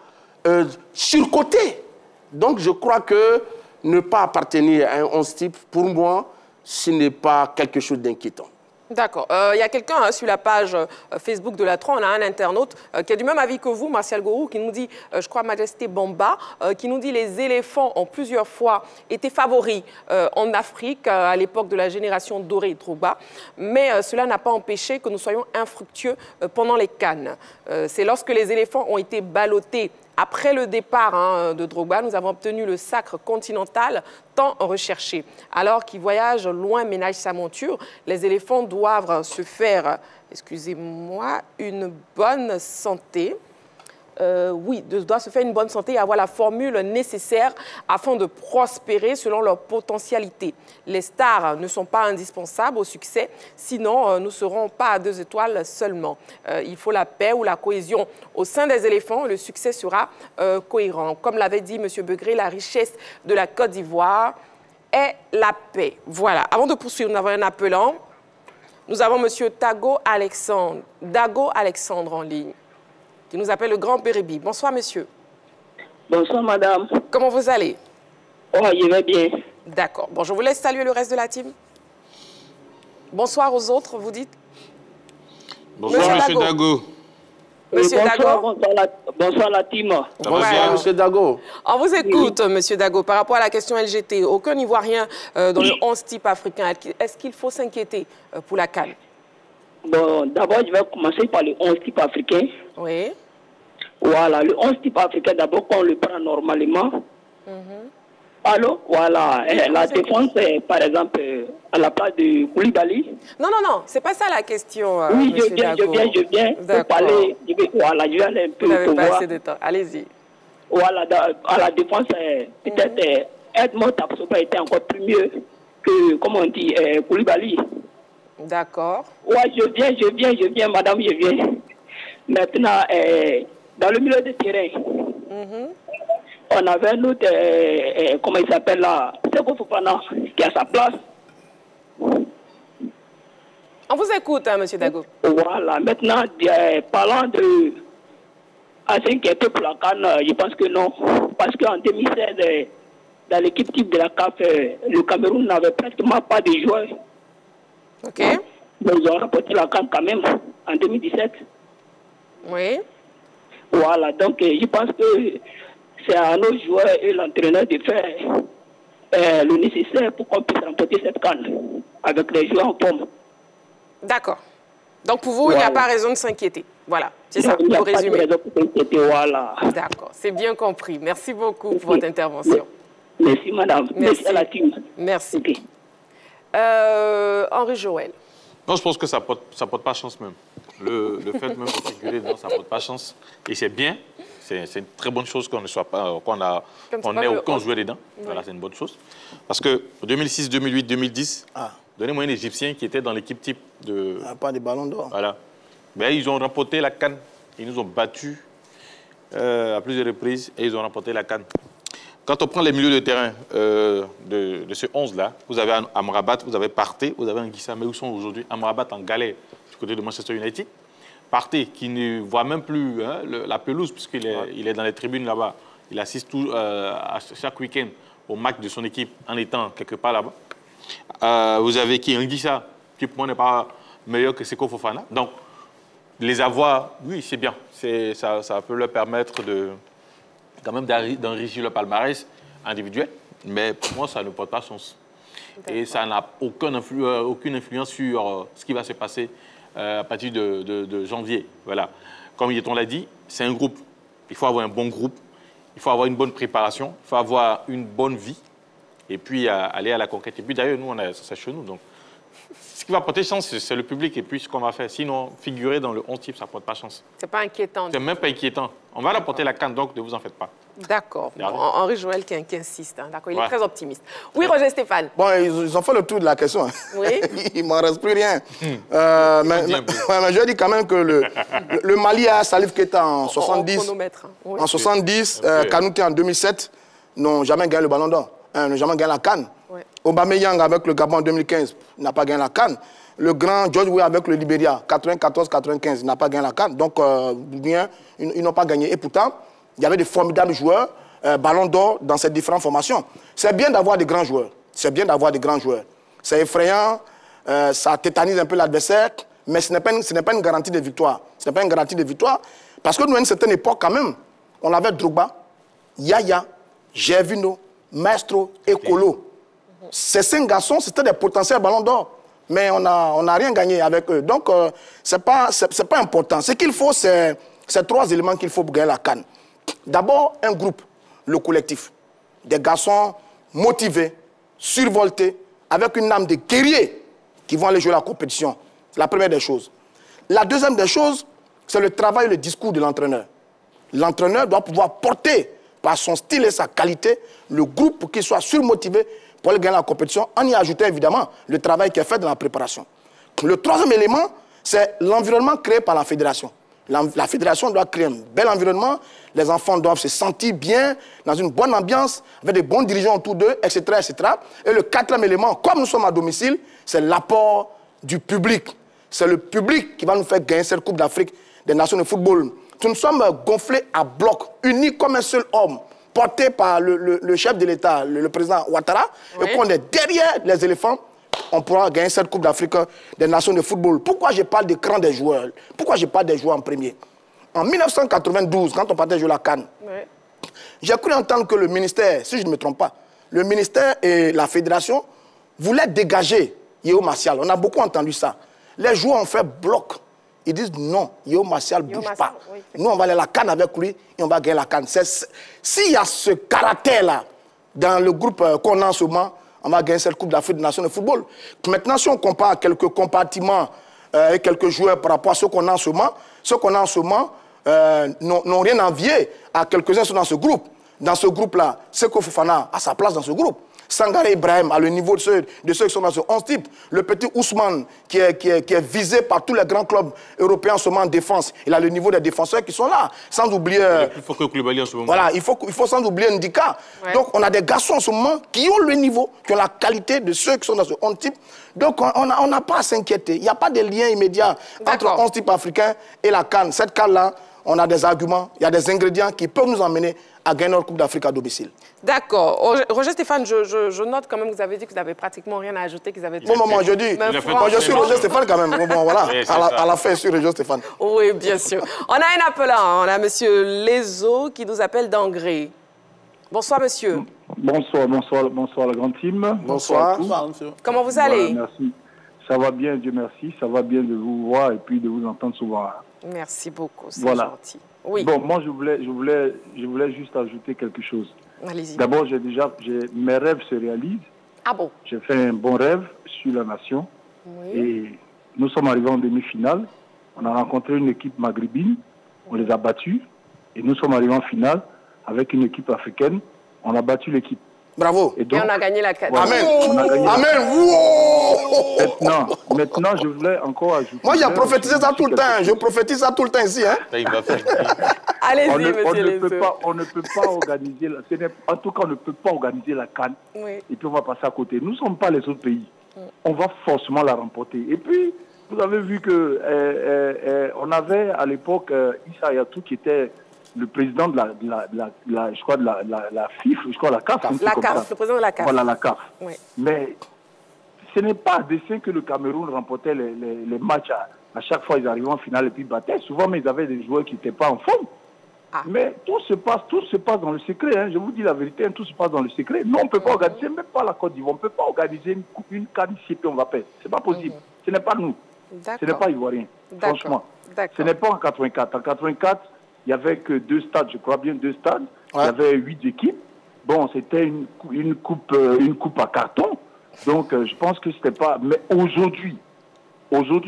surcotés. Donc je crois que ne pas appartenir à un 11 type, pour moi, ce n'est pas quelque chose d'inquiétant. D'accord. Il y a quelqu'un sur la page Facebook de la 3, on a un internaute qui a du même avis que vous, Martial Gorou, qui nous dit, je crois Majesté Bamba, qui nous dit les éléphants ont plusieurs fois été favoris en Afrique à l'époque de la génération dorée Drogba, mais cela n'a pas empêché que nous soyons infructueux pendant les CAN. C'est lorsque les éléphants ont été ballottés après le départ de Drogba, nous avons obtenu le sacre continental tant recherché. Alors qu'ils voyagent loin, ménagent sa monture, les éléphants doivent se faire, excusez-moi, une bonne santé. Doivent se faire une bonne santé et avoir la formule nécessaire afin de prospérer selon leur potentialité. Les stars ne sont pas indispensables au succès, sinon nous ne serons pas à 2 étoiles seulement. Il faut la paix ou la cohésion au sein des éléphants, le succès sera cohérent. Comme l'avait dit M. Begré, la richesse de la Côte d'Ivoire est la paix. Voilà, avant de poursuivre, nous avons un appelant. Nous avons M. Dago Alexandre en ligne, qui nous appelle le Grand Péribi. Bonsoir, monsieur. Bonsoir, madame. Comment vous allez? Oh, je vais bien. D'accord. Bon, je vous laisse saluer le reste de la team. Bonsoir aux autres, vous dites? Bonsoir, monsieur Dago. Monsieur Dago. Bonsoir, la team. Bonsoir, monsieur Dago. On vous écoute, monsieur Dago, par rapport à la question LGT. Aucun Ivoirien dans le 11 type africain. Est-ce qu'il faut s'inquiéter pour la CAN? Bon, d'abord, je vais commencer par le 11 type africain. Oui. Voilà, le 11 type africain, d'abord, quand on le prend normalement, Allô? Voilà. La défense, par exemple, à la place de Koulibaly. Non, non, non, c'est pas ça la question. Oui, je viens. Pour parler. Voilà, je vais aller un peu. Vous n'avez pas assez de temps. Allez-y. Voilà, à la défense, peut-être Edmond Tapsoba était encore plus mieux que, comment on dit, Koulibaly. D'accord. Ouais, je viens, madame, je viens. Maintenant, dans le milieu de terrain, on avait un autre, comment il s'appelle là, Seko Fofana, qui a sa place. On vous écoute, hein, monsieur Dago. Voilà, maintenant, parlant de Hassan qui était pour la CAN, je pense que non. Parce qu'en 2016, dans l'équipe type de la CAF, le Cameroun n'avait pratiquement pas de joueurs. Ok. Mais ils ont rapporté la CAN quand même en 2017. Oui. Voilà, donc je pense que c'est à nos joueurs et l'entraîneur de faire le nécessaire pour qu'on puisse remporter cette CAN avec les joueurs en forme. D'accord. Donc pour vous, il n'y a pas raison de s'inquiéter. Voilà, c'est ça, pour résumer. Il n'y a pas de raison de s'inquiéter, voilà. D'accord, c'est bien compris. Merci beaucoup pour votre intervention. Merci, madame. Merci à la team. Merci. Okay. Henri Joël. Non, je pense que ça porte pas chance même. Le fait même de figurer dedans, ça porte pas chance. Et c'est bien. C'est une très bonne chose qu'on ne soit pas, qu'on n'ait aucun joueur dedans. Oui. Voilà, c'est une bonne chose. Parce que 2006, 2008, 2010, donnez-moi un Égyptien qui était dans l'équipe type de... pas des ballons d'or. Voilà. Mais ils ont remporté la CAN. Ils nous ont battus à plusieurs reprises et ils ont remporté la CAN. Quand on prend les milieux de terrain de ce 11-là, vous avez Amrabat, vous avez Partey, vous avez Anguissa, mais où sont aujourd'hui Amrabat en galère du côté de Manchester United. Partey qui ne voit même plus la pelouse puisqu'il est dans les tribunes là-bas. Il assiste chaque week-end au match de son équipe en étant quelque part là-bas. Vous avez qui Anguissa, qui pour moi n'est pas meilleur que Seko Fofana. Donc, les avoir, oui, c'est bien. Ça peut leur permettre quand même d'enrichir le palmarès individuel. Mais pour moi, ça ne porte pas chance. Et ça n'a aucune influence sur ce qui va se passer à partir de janvier. Voilà. Comme Yeton l'a dit, c'est un groupe. Il faut avoir un bon groupe. Il faut avoir une bonne préparation. Il faut avoir une bonne vie. Et puis aller à la conquête. Et puis d'ailleurs, nous, c'est chez nous. Donc, ce qui va porter chance, c'est le public et puis ce qu'on va faire. Sinon, figurer dans le 11 type, ça ne porte pas chance. C'est pas inquiétant. C'est même pas inquiétant. On va remporter la CAN, donc ne vous en faites pas. D'accord. Bon, Henri Joël qui insiste. Hein. D'accord, il est très optimiste. Oui, Roger Stéphane. Bon, ils ont fait le tour de la question. Oui. Il ne m'en reste plus rien. Mais je dis quand même que le Mali a Salif Keita en 70. En 70, Kanouté en 2007 n'ont jamais gagné le Ballon d'Or. N'ont jamais gagné la CAN. Ouais. Aubameyang avec le Gabon en 2015 n'a pas gagné la CAN. Le grand George Weah avec le Libéria, 94-95, n'a pas gagné la CAN. Donc, ils n'ont pas gagné. Et pourtant, il y avait de formidables joueurs, Ballon d'Or, dans ces différentes formations. C'est bien d'avoir des grands joueurs. C'est bien d'avoir des grands joueurs. C'est effrayant, ça tétanise un peu l'adversaire, mais ce n'est pas une garantie de victoire. Ce n'est pas une garantie de victoire. Parce que nous, à une certaine époque, quand même, on avait Drogba, Yaya, Gervinho, Maestro et Kolo. Ces 5 garçons, c'était des potentiels ballons d'or. Mais on n'a rien gagné avec eux. Donc, ce n'est pas important. Ce qu'il faut, c'est 3 éléments qu'il faut pour gagner la CAN. D'abord, un groupe, le collectif. Des garçons motivés, survoltés, avec une âme de guerrier qui vont aller jouer la compétition. C'est la première des choses. La deuxième des choses, c'est le travail et le discours de l'entraîneur. L'entraîneur doit pouvoir porter, par son style et sa qualité, le groupe pour qu'il soit surmotivé pour aller gagner la compétition, en y ajoutant évidemment le travail qui est fait dans la préparation. Le troisième élément, c'est l'environnement créé par la fédération. La fédération doit créer un bel environnement, les enfants doivent se sentir bien, dans une bonne ambiance, avec des bons dirigeants autour d'eux, etc., etc. Et le quatrième élément, comme nous sommes à domicile, c'est l'apport du public. C'est le public qui va nous faire gagner cette Coupe d'Afrique des Nations de football. Nous sommes gonflés à bloc, unis comme un seul homme, porté par le chef de l'État, le président Ouattara, oui. Et qu'on est derrière les éléphants, on pourra gagner cette Coupe d'Afrique des Nations de football. Pourquoi je parle des crans des joueurs? Pourquoi je parle des joueurs en premier? En 1992, quand on partait jouer la CAN, oui. J'ai cru entendre que le ministère, si je ne me trompe pas, le ministère et la fédération voulaient dégager Yeo Martial. On a beaucoup entendu ça. Les joueurs ont fait bloc. Ils disent non, Yeo Martial ne bouge pas. Oui. Nous, on va aller à la CAN avec lui et on va gagner la CAN. S'il y a ce caractère-là dans le groupe qu'on a en ce moment, on va gagner cette Coupe d'Afrique des Nations de football. Maintenant, si on compare quelques compartiments et quelques joueurs par rapport à ceux qu'on a en ce moment, n'ont rien envié à quelques-uns sont dans ce groupe. Dans ce groupe-là, Seko Fofana a sa place dans ce groupe. Sangaré Ibrahim, à le niveau de ceux qui sont dans ce 11 type. Le petit Ousmane, qui est visé par tous les grands clubs européens en ce moment en défense. Il a le niveau des défenseurs qui sont là. Sans oublier... Il faut que Koulibaly en ce moment. Voilà, il faut sans oublier Ndika. Ouais. Donc, on a des garçons en ce moment qui ont le niveau, qui ont la qualité de ceux qui sont dans ce 11 type. Donc, on n'a pas à s'inquiéter. Il n'y a pas de lien immédiat entre le 11 type africain et la CAN. Cette CAN-là, on a des arguments, il y a des ingrédients qui peuvent nous emmener à gagner notre Coupe d'Afrique à domicile. D'accord. Roger Stéphane, je note quand même que vous avez dit que vous n'avez pratiquement rien à ajouter, qu'ils avaient... Moi, je dis, moi, je suis Roger Stéphane quand même. Bon, voilà, oui, à la fin, je suis Roger Stéphane. Oui, bien sûr. On a un appelant, on a monsieur Lezo qui nous appelle d'Angré. Bonsoir, monsieur. Bonsoir, la grande team. Bonsoir. Monsieur. Comment vous allez? Voilà, merci. Ça va bien, Dieu merci. Ça va bien de vous voir et puis de vous entendre souvent. Merci beaucoup, c'est gentil. Oui. Bon, moi, je voulais juste ajouter quelque chose. Allez-y. D'abord, mes rêves se réalisent. Ah bon? J'ai fait un bon rêve sur la nation. Oui. Et nous sommes arrivés en demi-finale. On a rencontré une équipe maghrébine. On les a battus. Et nous sommes arrivés en finale avec une équipe africaine. On a battu l'équipe. Bravo. Et on a gagné la CAN. Amen. Amen. Maintenant, je voulais encore ajouter... Moi, j'ai prophétisé ça tout le temps. Je prophétise ça tout le temps ici. Hein? Allez-y, monsieur on ne peut pas organiser... En tout cas, on ne peut pas organiser la CAN. Oui. Et puis, on va passer à côté. Nous ne sommes pas les autres pays. On va forcément la remporter. Et puis, vous avez vu qu'on avait à l'époque Issa Hayatou qui était... le président de la FIFA, je crois la CAF. La CAF, le président de la CAF. Voilà, la CAF. Oui. Mais ce n'est pas à dessein que le Cameroun remportait les matchs. À chaque fois, ils arrivaient en finale et puis battaient. Souvent, mais ils avaient des joueurs qui n'étaient pas en forme. Ah. Mais tout se passe dans le secret. Hein. Je vous dis la vérité, tout se passe dans le secret. Nous, on ne peut pas organiser, même pas la Côte d'Ivoire, on ne peut pas organiser une CAN ici et puis on va perdre. Ce n'est pas possible. Ce n'est pas nous. Ce n'est pas ivoirien. Franchement. Ce n'est pas en 84. En 84, il n'y avait que 2 stades, je crois bien 2 stades. Ouais. Il y avait 8 équipes. Bon, c'était une coupe à carton. Donc, je pense que c'était pas... Mais aujourd'hui,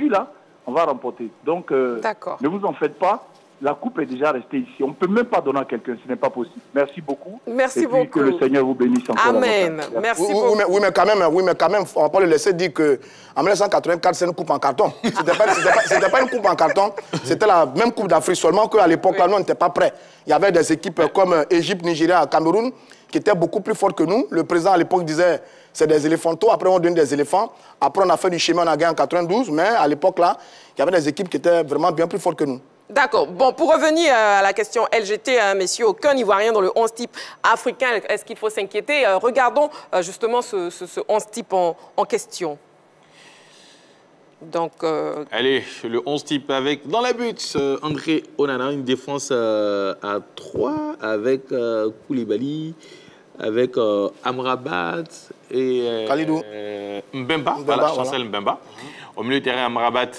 là, on va remporter. Donc, ne vous en faites pas. La coupe est déjà restée ici. On ne peut même pas donner à quelqu'un. Ce n'est pas possible. Merci beaucoup. Merci beaucoup. Que le Seigneur vous bénisse encore. Amen. Merci beaucoup. Oui, mais quand même, on ne va pas le laisser dire qu'en 1984, c'est une coupe en carton. Ce n'était pas une coupe en carton. C'était la même coupe d'Afrique. Seulement qu'à l'époque, là, nous, on n'était pas prêts. Il y avait des équipes comme Égypte, Nigeria, Cameroun, qui étaient beaucoup plus fortes que nous. Le président, à l'époque, disait c'est des éléphantos. Après, on donne des éléphants. Après, on a fait du chemin, on a gagné en 92. Mais à l'époque, là, il y avait des équipes qui étaient vraiment bien plus fortes que nous. D'accord. Bon, pour revenir à la question LGT, messieurs, aucun Ivoirien dans le 11 type africain, est-ce qu'il faut s'inquiéter? Regardons justement ce 11 type en question. Donc, allez, le 11 type avec, dans la butte, André Onana, une défense à 3 avec Koulibaly, avec Amrabat et Khalidou. Mbemba, voilà, Chancel Mbemba. Au milieu du terrain, Amrabat...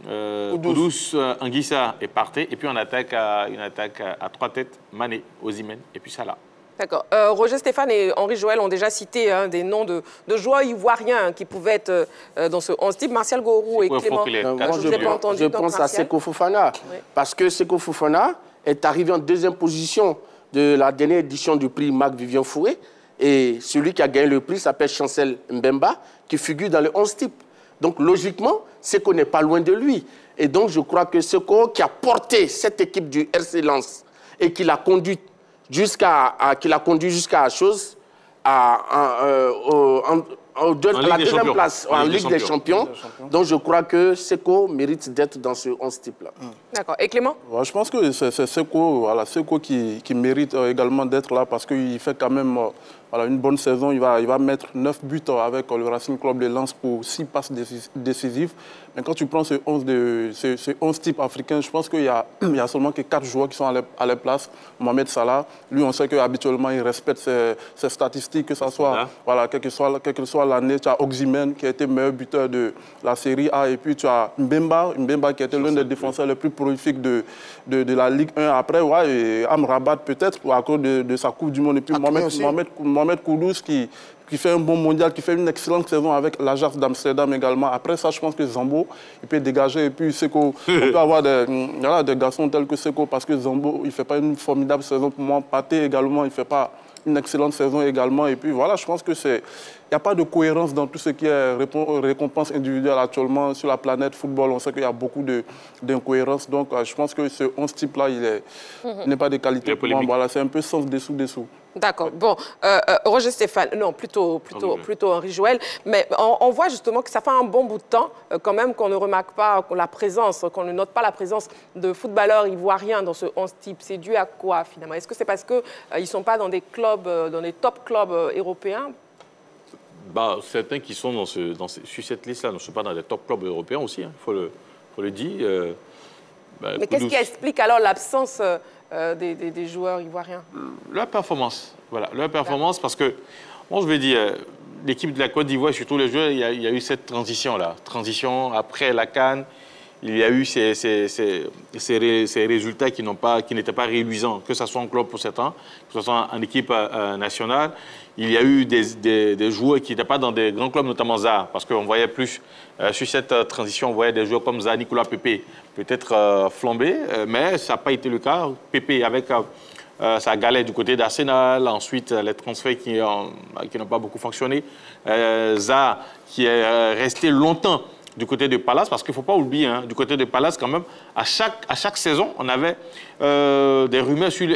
Kudus, Anguissa et Partey. Et puis on attaque une attaque à 3 têtes, Mané, Osimhen et puis Salah. D'accord. Roger Stéphane et Henri Joël ont déjà cité des noms de joueurs ivoiriens qui pouvaient être dans ce 11 type. Martial Gorou et Clément. Je pense à Seko Fofana. Oui. Parce que Seko Fofana est arrivé en 2e position de la dernière édition du prix Marc-Vivien Fourré. Et celui qui a gagné le prix s'appelle Chancel Mbemba, qui figure dans le 11 type. Donc, logiquement, Seko n'est pas loin de lui. Et donc, je crois que Seko, qui a porté cette équipe du RC Lens et qui l'a conduit jusqu'à la chose, à la 2e place en Ligue des Champions. Donc, je crois que Seko mérite d'être dans ce 11 type-là. D'accord. Et Clément? Je pense que c'est Seko, voilà, Seko qui mérite également d'être là parce qu'il fait quand même voilà, une bonne saison. Il va mettre 9 buts avec le Racing Club de Lens pour 6 passes décisives. Mais quand tu prends ce 11 type africain, je pense qu'il y a seulement que 4 joueurs qui sont à leur place. Mohamed Salah, lui, on sait qu'habituellement, il respecte ses statistiques, que ça soit, voilà, quelle que soit l'année. Tu as Oxymen qui a été meilleur buteur de la Série A. Et puis tu as Mbemba qui était l'un des défenseurs les plus prolifiques de la Ligue 1. Après, ouais, et Amrabat peut-être, à cause de sa Coupe du Monde. Et puis Mohamed Kudus qui fait un bon mondial, qui fait une excellente saison avec l'Ajax d'Amsterdam également. Après ça, je pense que Zambo, il peut dégager. Et puis Seko, on peut avoir des garçons tels que Seko, parce que Zambo, il ne fait pas une formidable saison pour moi. Pathé également, il ne fait pas une excellente saison également. Et puis voilà, je pense que il n'y a pas de cohérence dans tout ce qui est récompense individuelle actuellement sur la planète football. On sait qu'il y a beaucoup d'incohérences. Donc je pense que ce 11 type-là, il n'est pas de qualité pour moi. Voilà, c'est un peu sens dessous. D'accord. Bon, Roger Stéphane, non, plutôt Henri Joël. Mais on voit justement que ça fait un bon bout de temps quand même qu'on ne remarque pas qu'on ne note pas la présence de footballeurs ivoiriens dans ce 11 type. C'est dû à quoi finalement? Est-ce que c'est parce qu'ils ne sont pas dans des clubs, dans des top clubs européens? Certains qui sont sur cette liste-là ne sont pas dans les top clubs européens aussi, il faut le dire. Mais qu'est-ce qui explique alors l'absence des joueurs ivoiriens? Leur performance. Voilà, leur performance, parce que, moi je vais dire, l'équipe de la Côte d'Ivoire, surtout les joueurs, il y a eu cette transition-là. Transition après la CAN, il y a eu ces résultats qui n'étaient pas réluisants, que ce soit en club pour certains, que ce soit en équipe nationale. Il y a eu des joueurs qui n'étaient pas dans des grands clubs, notamment Zaha, parce qu'on voyait plus, sur cette transition, on voyait des joueurs comme Zaha, Nicolas Pepe, peut-être flambé, mais ça n'a pas été le cas. Pepe avec sa galère du côté d'Arsenal, ensuite les transferts qui n'ont pas beaucoup fonctionné. Zaha qui est resté longtemps du côté de Palace, parce qu'il ne faut pas oublier, hein, du côté de Palace, quand même, à chaque saison, on avait des rumeurs sur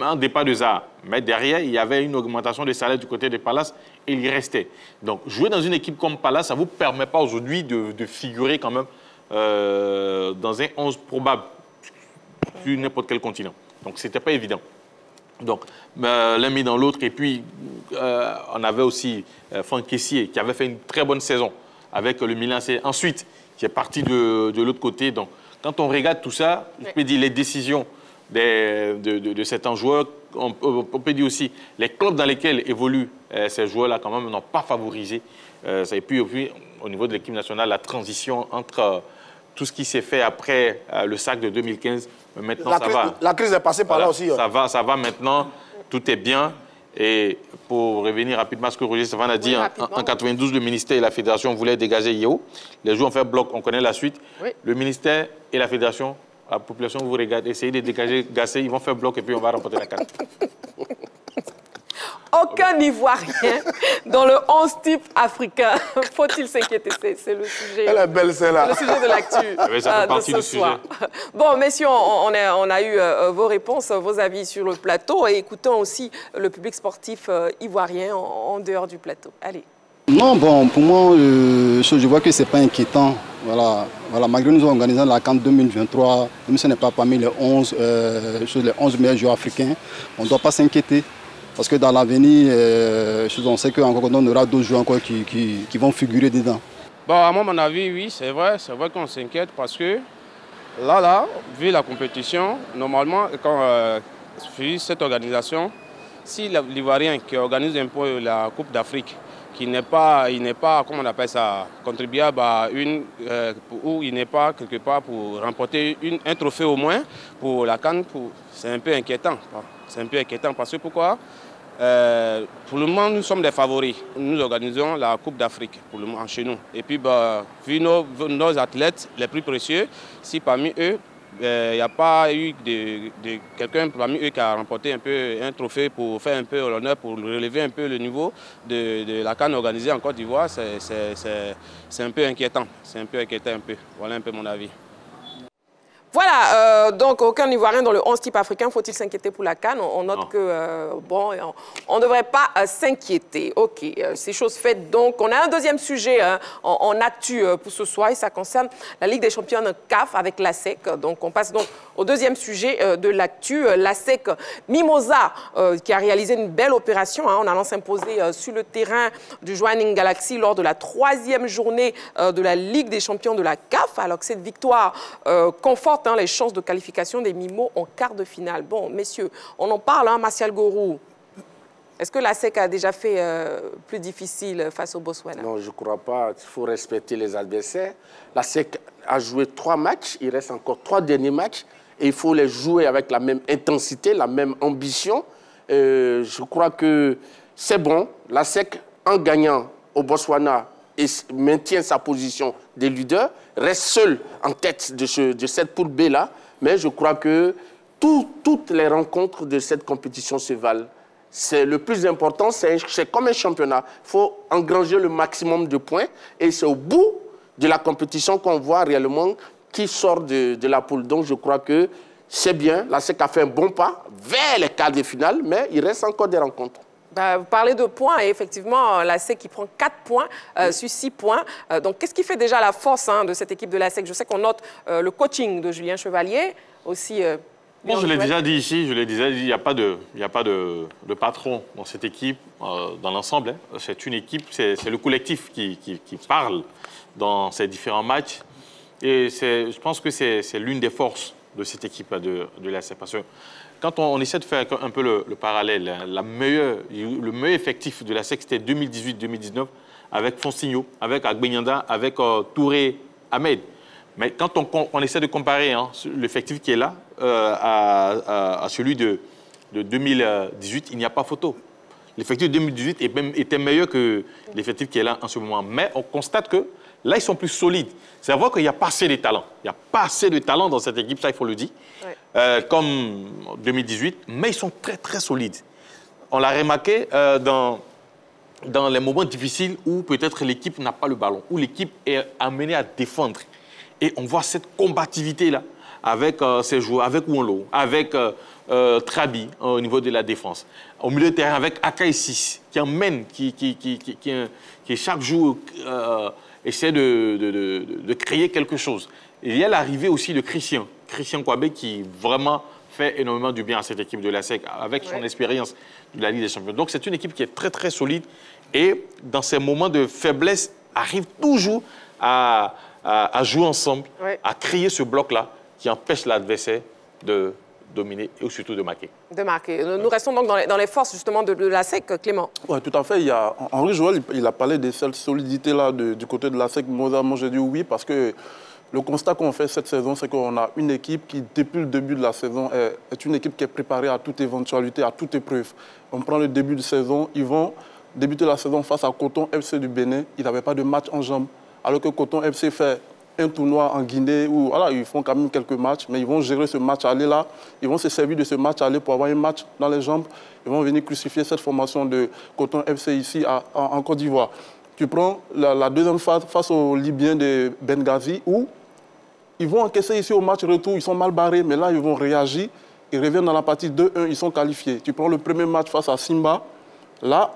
un départ de Zaha. Mais derrière, il y avait une augmentation des salaires du côté de Palace et il y restait. Donc, jouer dans une équipe comme Palace, ça ne vous permet pas aujourd'hui de figurer quand même dans un 11 probable sur n'importe quel continent. Donc, ce n'était pas évident. Donc, l'un mis dans l'autre. Et puis, on avait aussi Franck Kessié, qui avait fait une très bonne saison avec le Milan AC. Ensuite, qui est parti de l'autre côté. Donc, quand on regarde tout ça, je peux dire les décisions de certains joueurs, on peut dire aussi les clubs dans lesquels évoluent ces joueurs-là, quand même, n'ont pas favorisé. Et puis, au niveau de l'équipe nationale, la transition entre tout ce qui s'est fait après le SAC de 2015, maintenant, ça va. La crise est passée par là aussi. Ça va maintenant, tout est bien. Et pour revenir rapidement à ce que Roger Stéphane a dit, en 92, le ministère et la fédération voulaient dégager Yeo. Les joueurs ont fait bloc, on connaît la suite. Oui. Le ministère et la fédération, la population vous regarde, essayez de dégager Gassé, ils vont faire bloc et puis on va remporter la CAN. Aucun Ivoirien dans le 11 type africain. Faut-il s'inquiéter? C'est le sujet. Elle est belle, celle-là. Le sujet de l'actu. Ça fait partie du sujet. Bon, messieurs, on a eu vos réponses, vos avis sur le plateau et écoutons aussi le public sportif ivoirien en dehors du plateau. Allez. Non, bon, pour moi, je vois que ce n'est pas inquiétant. Voilà, malgré nous organisant la CAN 2023, même si ce n'est pas parmi les 11 meilleurs joueurs africains, on ne doit pas s'inquiéter. Parce que dans l'avenir, on sait qu'on aura d'autres joueurs encore qui vont figurer dedans. Bon, à mon avis, oui, c'est vrai qu'on s'inquiète parce que là, vu la compétition, normalement, quand vu cette organisation, si l'Ivoirien qui organise un peu la Coupe d'Afrique, il n'est pas, comment on appelle ça, contribuable à où il n'est pas quelque part pour remporter un trophée au moins pour la CAN, c'est un peu inquiétant. C'est un peu inquiétant parce que pourquoi? Pour le moment, nous sommes des favoris. Nous organisons la Coupe d'Afrique pour le moment chez nous. Et puis, vu nos athlètes les plus précieux, si parmi eux, il n'y a pas eu quelqu'un parmi eux qui a remporté un trophée pour faire un peu l'honneur, pour relever un peu le niveau de la CAN organisée en Côte d'Ivoire, c'est un peu inquiétant. C'est un peu inquiétant un peu. Voilà un peu mon avis. Voilà, donc aucun Ivoirien dans le 11 type africain. Faut-il s'inquiéter pour la CAN? On note que, bon, on ne devrait pas s'inquiéter. OK, c'est chose faite. Donc, on a un deuxième sujet en actu pour ce soir et ça concerne la Ligue des champions CAF avec l'ASEC. Donc, on passe donc au deuxième sujet de l'actu. L'ASEC Mimosa qui a réalisé une belle opération en allant s'imposer sur le terrain du Joining Galaxy lors de la 3e journée de la Ligue des champions de la CAF. Alors que cette victoire conforte les chances de qualification des Mimos en quart de finale. Bon, messieurs, on en parle, Martial Gorou. Est-ce que l'ASEC a déjà fait plus difficile face au Botswana? Non, je ne crois pas. Il faut respecter les adversaires. L'ASEC a joué 3 matchs. Il reste encore 3 derniers matchs. Et il faut les jouer avec la même intensité, la même ambition. Je crois que c'est bon. L'ASEC, en gagnant au Botswana, et maintient sa position des leaders, reste seul en tête de cette poule B-là. Mais je crois que toutes les rencontres de cette compétition se valent. Le plus important, c'est comme un championnat. Il faut engranger le maximum de points. Et c'est au bout de la compétition qu'on voit réellement qui sort de la poule. Donc je crois que c'est bien. l'ASEC a fait un bon pas vers les quarts de finale, mais il reste encore des rencontres. Vous parlez de points et effectivement, l'ASEC qui prend 4 points sur 6 points. Donc, qu'est-ce qui fait déjà la force de cette équipe de l'ASEC? Je sais qu'on note le coaching de Julien Chevalier aussi. Bon, je l'ai déjà dit ici, il n'y a pas de patron dans cette équipe, dans l'ensemble. C'est une équipe, c'est le collectif qui parle dans ces différents matchs. Et je pense que c'est l'une des forces de cette équipe de l'ASEC. Parce que quand on essaie de faire un peu le parallèle, le meilleur effectif de l'ASEC, c'était 2018-2019, avec Fonsigno, avec Agbenyanda, avec Touré, Ahmed. Mais quand on essaie de comparer l'effectif qui est là à celui de 2018, il n'y a pas photo. L'effectif de 2018 était meilleur que l'effectif qui est là en ce moment. Mais on constate que là, ils sont plus solides. C'est à dire qu'il n'y a pas assez de talent. Il n'y a pas assez de talent dans cette équipe, ça, il faut le dire. Ouais. Comme 2018, mais ils sont très, très solides. On l'a remarqué dans les moments difficiles où peut-être l'équipe n'a pas le ballon, où l'équipe est amenée à défendre. Et on voit cette combativité-là avec ces joueurs, avec Wonlo, avec Trabi au niveau de la défense. Au milieu de terrain, avec Akaï6, qui emmène, qui chaque jour essaie de créer quelque chose. Et il y a l'arrivée aussi de Christian Kouabé, qui vraiment fait énormément du bien à cette équipe de l'ASEC, avec son expérience de la Ligue des Champions. Donc c'est une équipe qui est très, très solide et dans ces moments de faiblesse, arrive toujours à jouer ensemble, à créer ce bloc-là qui empêche l'adversaire de dominer et surtout de marquer. Nous restons donc dans les forces justement de l'ASEC, Clément. Oui, tout à fait. Henri Joël, il a parlé de cette solidité-là du côté de l'ASEC. Moi, j'ai dit oui parce que le constat qu'on fait cette saison, c'est qu'on a une équipe qui, depuis le début de la saison, est une équipe qui est préparée à toute éventualité, à toute épreuve. On prend le début de saison, ils vont débuter la saison face à Coton FC du Bénin. Ils n'avaient pas de match en jambes, alors que Coton FC fait un tournoi en Guinée où voilà, ils font quand même quelques matchs, mais ils vont gérer ce match aller là. Ils vont se servir de ce match aller pour avoir un match dans les jambes. Ils vont venir crucifier cette formation de Coton FC ici en Côte d'Ivoire. Tu prends la deuxième phase face aux Libyens de Benghazi où ils vont encaisser ici au match retour, ils sont mal barrés, mais là ils vont réagir. Ils reviennent dans la partie 2-1, ils sont qualifiés. Tu prends le premier match face à Simba, là,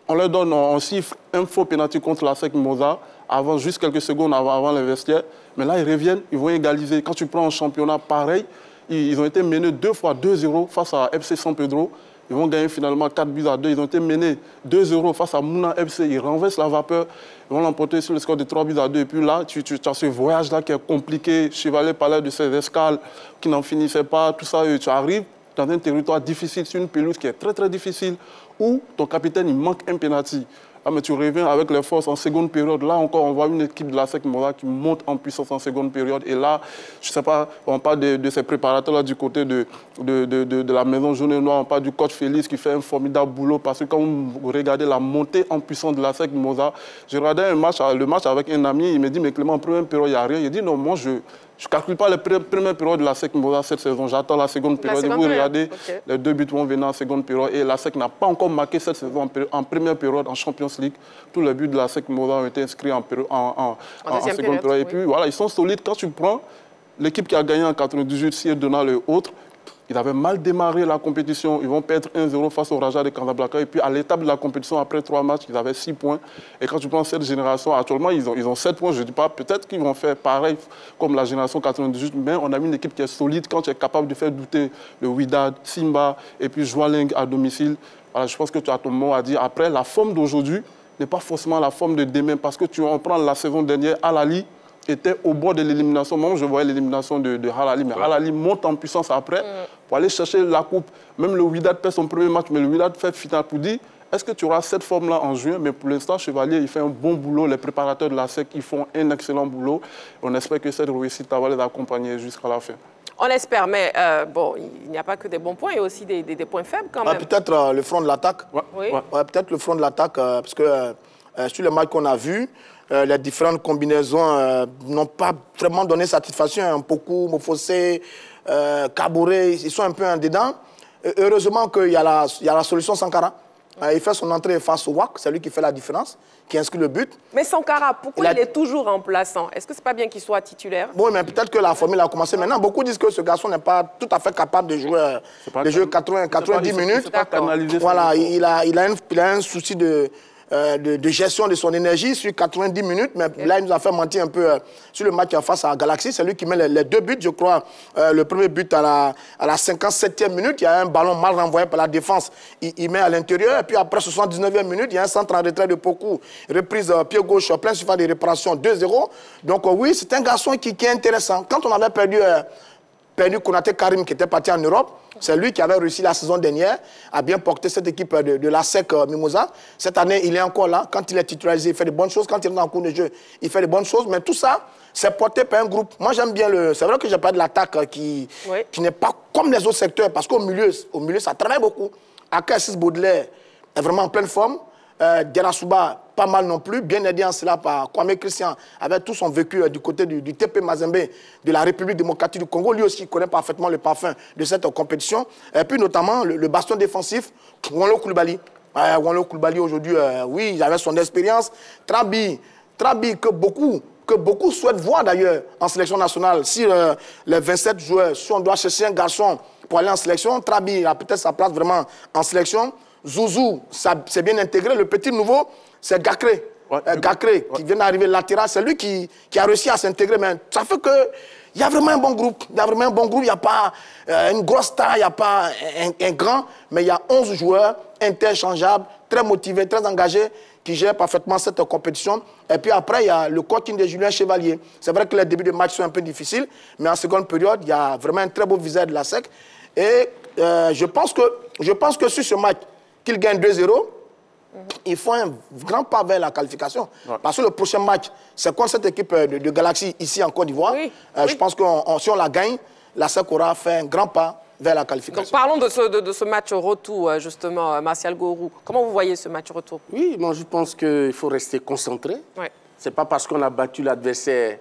on leur donne, on siffle un faux pénalty contre l'ASEC Mimosa, avant, juste quelques secondes avant les vestiaires. Mais là, ils reviennent, ils vont égaliser. Quand tu prends un championnat pareil, ils ont été menés 2 fois 2-0 face à FC San Pedro. Ils vont gagner finalement 4-2. Ils ont été menés 2-0 face à Mouna FC. Ils renversent la vapeur. Ils vont l'emporter sur le score de 3-2. Et puis là, tu as ce voyage-là qui est compliqué. Chevalier parlait de ces escales qui n'en finissaient pas. Tout ça, tu arrives dans un territoire difficile, sur une pelouse qui est très, très difficile, où ton capitaine, il manque un penalty. Ah, mais tu reviens avec les forces en seconde période. Là encore, on voit une équipe de l'ASEC Mimosa qui monte en puissance en seconde période. Et là, je ne sais pas, on parle de ces préparateurs-là du côté de la maison jaune et noire. On parle du coach Félix qui fait un formidable boulot. Parce que quand vous regardez la montée en puissance de l'ASEC Mimosa, j'ai regardé le match avec un ami. Il me dit, mais Clément, en première période, il n'y a rien. Il dit, non, moi, je ne calcule pas les premières périodes de l'ASEC Mimosa cette saison. J'attends la seconde période. Et vous regardez, les 2 buts vont venir en seconde période. Et l'ASEC n'a pas encore marqué cette saison en première période en Champions League. Tous les buts de l'ASEC Mimosa ont été inscrits en seconde période. Et puis voilà, ils sont solides. Quand tu prends l'équipe qui a gagné en 98, si elle donna le autre, ils avaient mal démarré la compétition. Ils vont perdre 1-0 face au Raja de Casablanca. Et puis, à l'étape de la compétition, après 3 matchs, ils avaient 6 points. Et quand tu prends cette génération, actuellement, ils ont 7 points. Je ne dis pas, peut-être qu'ils vont faire pareil comme la génération 98, mais on a une équipe qui est solide. Quand tu es capable de faire douter le Wydad, Simba et puis Joaling à domicile, voilà, je pense que tu as ton mot à dire. Après, la forme d'aujourd'hui n'est pas forcément la forme de demain. Parce que on prend la saison dernière, Al-Ahly était au bord de l'élimination. Moi, je voyais l'élimination de Al-Ahly, mais Al-Ahly monte en puissance après pour aller chercher la coupe. Même le Wydad perd son premier match, mais le Wydad fait finale pour dire est-ce que tu auras cette forme-là en juin? Mais pour l'instant, Chevalier, il fait un bon boulot. Les préparateurs de la SEC, ils font un excellent boulot. On espère que cette réussite va les accompagner jusqu'à la fin. On espère, mais bon, il n'y a pas que des bons points, il y a aussi des points faibles quand même. Peut-être le front de l'attaque. Oui. Peut-être le front de l'attaque, parce que sur le match qu'on a vu, les différentes combinaisons n'ont pas vraiment donné satisfaction. Pokou, Mofossé, Kabouré, ils sont un peu en dedans. Heureusement qu'il y a la solution Sankara. Il fait son entrée face au WAC, c'est lui qui fait la différence, qui inscrit le but. Mais Sankara, pourquoi il est toujours remplaçant? Est-ce que c'est pas bien qu'il soit titulaire? Oui, mais peut-être que la formule a commencé maintenant. Beaucoup disent que ce garçon n'est pas tout à fait capable de jouer 90 minutes. Voilà, il a un souci de gestion de son énergie sur 90 minutes, mais là, il nous a fait mentir un peu sur le match face à Galaxy. C'est lui qui met les 2 buts, je crois. Le premier but à la 57e minute, il y a un ballon mal renvoyé par la défense. Il met à l'intérieur, et puis après 79e minute, il y a un centre en retrait de Pokou. Reprise pied gauche, plein surface de réparation, 2-0. Donc oui, c'est un garçon qui est intéressant. Quand on avait perdu Konaté Karim, qui était parti en Europe, c'est lui qui avait réussi la saison dernière à bien porter cette équipe de la SEC Mimosa. Cette année, il est encore là. Quand il est titularisé, il fait de bonnes choses. Quand il est en cours de jeu, il fait de bonnes choses. Mais tout ça, c'est porté par un groupe. Moi, j'aime bien c'est vrai que j'ai pas de l'attaque qui n'est pas comme les autres secteurs, parce qu'au milieu, ça travaille beaucoup. Akassis Baudelaire est vraiment en pleine forme. Diarra-Souba, pas mal non plus, bien aidé en cela par Kwame Christian, avec tout son vécu du côté du TP Mazembe de la République démocratique du Congo. Lui aussi connaît parfaitement le parfum de cette compétition. Et puis notamment le bastion défensif, Wanlo Koulibaly. Wanlo Koulibaly aujourd'hui, oui, il avait son expérience. Trabi que beaucoup souhaitent voir d'ailleurs en sélection nationale. Si les 27 joueurs, si on doit chercher un garçon pour aller en sélection, Trabi a peut-être sa place vraiment en sélection. Zouzou, c'est bien intégré. Le petit nouveau, c'est Gakré. Gakré, qui vient d'arriver latéral. C'est lui qui a réussi à s'intégrer. Mais ça fait qu'il y a vraiment un bon groupe. Il y a vraiment un bon groupe. Il n'y a pas une grosse star, il n'y a pas un grand. Mais il y a 11 joueurs interchangeables, très motivés, très engagés, qui gèrent parfaitement cette compétition. Et puis après, il y a le coaching de Julien Chevalier. C'est vrai que les débuts de match sont un peu difficiles. Mais en seconde période, il y a vraiment un très beau visage de la SEC. Et je pense que sur ce match, qu'ils gagnent 2-0, ils font un grand pas vers la qualification. Parce que le prochain match, c'est contre cette équipe de Galaxy ici en Côte d'Ivoire. Je pense que si on la gagne, la SEC aura fait un grand pas vers la qualification. Donc, parlons de ce match retour, justement, Martial Gourou. Comment vous voyez ce match retour? Oui, moi je pense qu'il faut rester concentré. Ce n'est pas parce qu'on a battu l'adversaire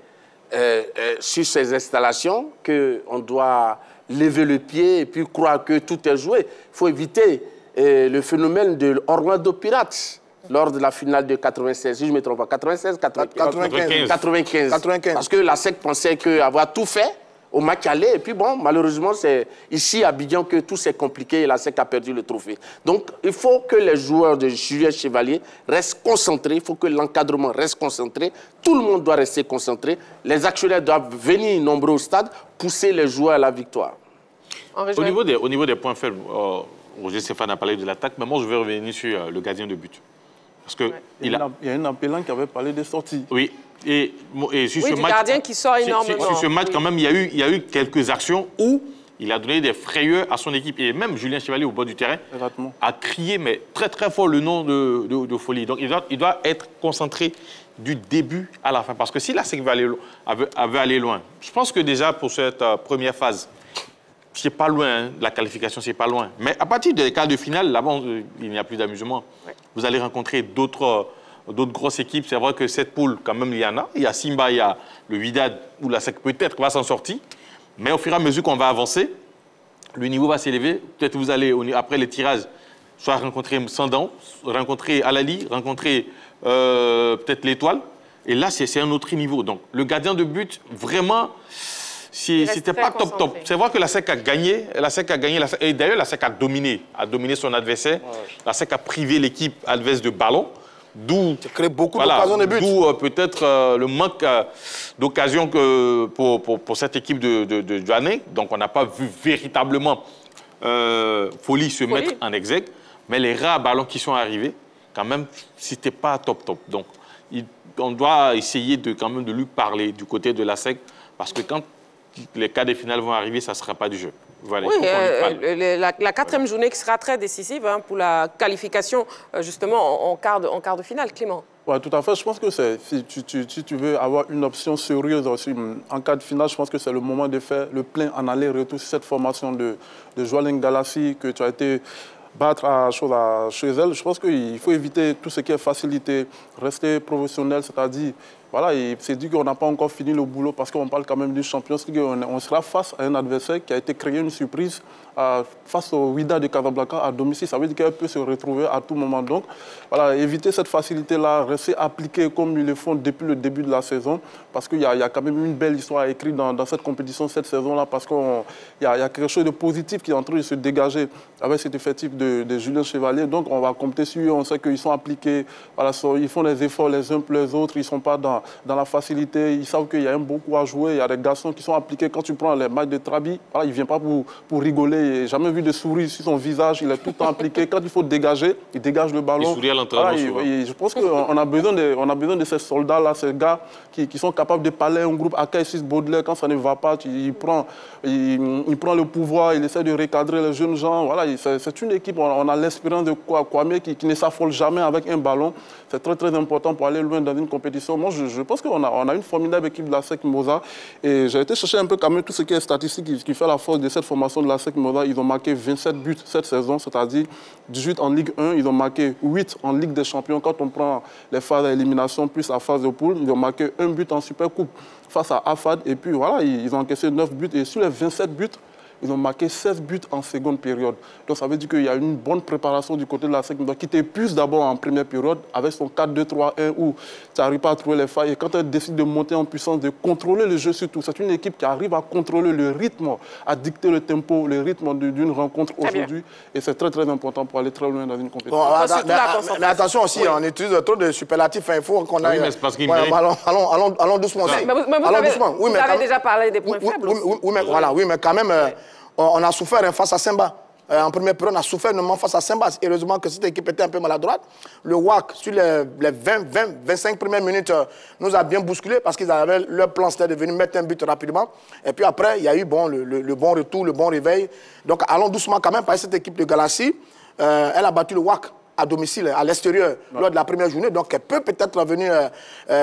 sur ses installations qu'on doit lever le pied et puis croire que tout est joué. Il faut éviter le phénomène de Orlando Pirates lors de la finale de 96, si je ne me trompe pas, 96, 95. Parce que la SEC pensait avoir tout fait au match aller. Et puis bon, malheureusement, c'est ici à Abidjan que tout s'est compliqué et la SEC a perdu le trophée. Donc, il faut que les joueurs de Julien Chevalier restent concentrés. Il faut que l'encadrement reste concentré. Tout le monde doit rester concentré. Les actionnaires doivent venir nombreux au stade, pousser les joueurs à la victoire. Au niveau des points faibles, Roger Stéphane a parlé de l'attaque, mais moi je vais revenir sur le gardien de but. Parce que il y a un appellant qui avait parlé des sorties. Oui, et sur ce match, gardien qui sort énormément. Sur ce match, quand même, il y a eu quelques actions où il a donné des frayeurs à son équipe. Et même Julien Chevalier, au bord du terrain, a crié mais très très fort le nom de Folie. Donc il doit être concentré du début à la fin. Parce que si la SEC avait aller loin, je pense que déjà pour cette première phase, c'est pas loin, hein, la qualification, c'est pas loin. Mais à partir des quarts de finale, là-bas, il n'y a plus d'amusement. Vous allez rencontrer d'autres grosses équipes. C'est vrai que cette poule, quand même, il y en a. Il y a Simba, il y a le Wydad, où la SEC peut-être va s'en sortir. Mais au fur et à mesure qu'on va avancer, le niveau va s'élever. Peut-être vous allez, après les tirages, soit rencontrer Sandan, rencontrer Al-Ahly, rencontrer peut-être l'Étoile. Et là, c'est un autre niveau. Donc, le gardien de but, vraiment... c'était pas top. C'est vrai que la SEC a gagné. Et d'ailleurs, la SEC a dominé son adversaire. La SEC a privé l'équipe adverse de ballon. D'où beaucoup d'occasions de but. D'où peut-être le manque d'occasion pour cette équipe de Jwaneng. Donc, on n'a pas vu véritablement Folie se mettre en exergue. Mais les rares ballons qui sont arrivés, quand même, c'était pas top. Donc, on doit essayer quand même de lui parler du côté de la SEC. Parce que quand les quarts de finale vont arriver, ça ne sera pas du jeu. Voilà, oui, la quatrième journée qui sera très décisive pour la qualification, justement, en quart de finale, Clément. Oui, tout à fait. Je pense que si tu veux avoir une option sérieuse aussi, en quart de finale, je pense que c'est le moment de faire le plein en aller-retour sur cette formation de Jwaneng Galaxy que tu as été battre chez elle. Je pense qu'il faut éviter tout ce qui est facilité, rester professionnel, c'est-à-dire, voilà, c'est dit qu'on n'a pas encore fini le boulot parce qu'on parle quand même du Champions League. On sera face à un adversaire qui a été créé une surprise face au Wydad de Casablanca à domicile. Ça veut dire qu'elle peut se retrouver à tout moment. Donc, voilà, éviter cette facilité-là, rester appliqué comme ils le font depuis le début de la saison parce qu'il y a quand même une belle histoire à écrire dans cette compétition, cette saison-là, parce qu'il y a quelque chose de positif qui est en train de se dégager avec cet effectif de Julien Chevalier. Donc, on va compter sur eux. On sait qu'ils sont appliqués. Voilà, ils font des efforts les uns pour les autres. Ils ne sont pas dans la facilité. Ils savent qu'il y a beaucoup à jouer. Il y a des garçons qui sont appliqués. Quand tu prends les matchs de Trabi, voilà, il ne vient pas pour rigoler. Il n'a jamais vu de sourire sur son visage. Il est tout le temps appliqué. Quand il faut dégager, il dégage le ballon. Il sourit à l'entraînement souvent. Je pense qu'on a besoin de ces soldats-là, ces gars qui sont capables de parler à un groupe. Akaï Baudelaire, quand ça ne va pas, il prend le pouvoir, il essaie de recadrer les jeunes gens. Voilà, c'est une équipe. On a l'expérience de Kwame qui ne s'affole jamais avec un ballon. C'est très, très important pour aller loin dans une compétition. Moi, je pense qu'on a une formidable équipe de la SEC Mimosa. Et j'ai été chercher un peu quand même tout ce qui est statistique qui fait la force de cette formation de la SEC Mimosa. Ils ont marqué 27 buts cette saison, c'est-à-dire 18 en Ligue 1. Ils ont marqué 8 en Ligue des Champions. Quand on prend les phases d'élimination plus la phase de poule, ils ont marqué 1 but en Supercoupe face à Afad. Et puis voilà, ils ont encaissé 9 buts. Et sur les 27 buts, ils ont marqué 16 buts en seconde période. Donc ça veut dire qu'il y a une bonne préparation du côté de la SEC qui t'épuise d'abord en première période avec son 4-2-3-1 où tu n'arrives pas à trouver les failles. Et quand elle décide de monter en puissance, de contrôler le jeu surtout, c'est une équipe qui arrive à contrôler le rythme, à dicter le tempo, le rythme d'une rencontre aujourd'hui. Et c'est très très important pour aller très loin dans une compétition. Bon, mais attention aussi, oui. On utilise trop de superlatifs. Il faut qu'on aille... Oui, mais c'est parce qu'il allons doucement. Vous avez déjà parlé des points faibles aussi. Oui, mais quand même... On a souffert face à Simba. En première période, on a souffert énormément face à Simba. Heureusement que cette équipe était un peu maladroite. Le WAC, sur les 20-25 premières minutes, nous a bien bousculé parce qu'ils avaient leur plan, c'était de venir mettre un but rapidement. Et puis après, il y a eu le bon retour, le bon réveil. Donc allons doucement quand même parce que cette équipe de Galaxy, elle a battu le WAC à domicile, à l'extérieur, lors de la première journée. Donc elle peut peut-être venir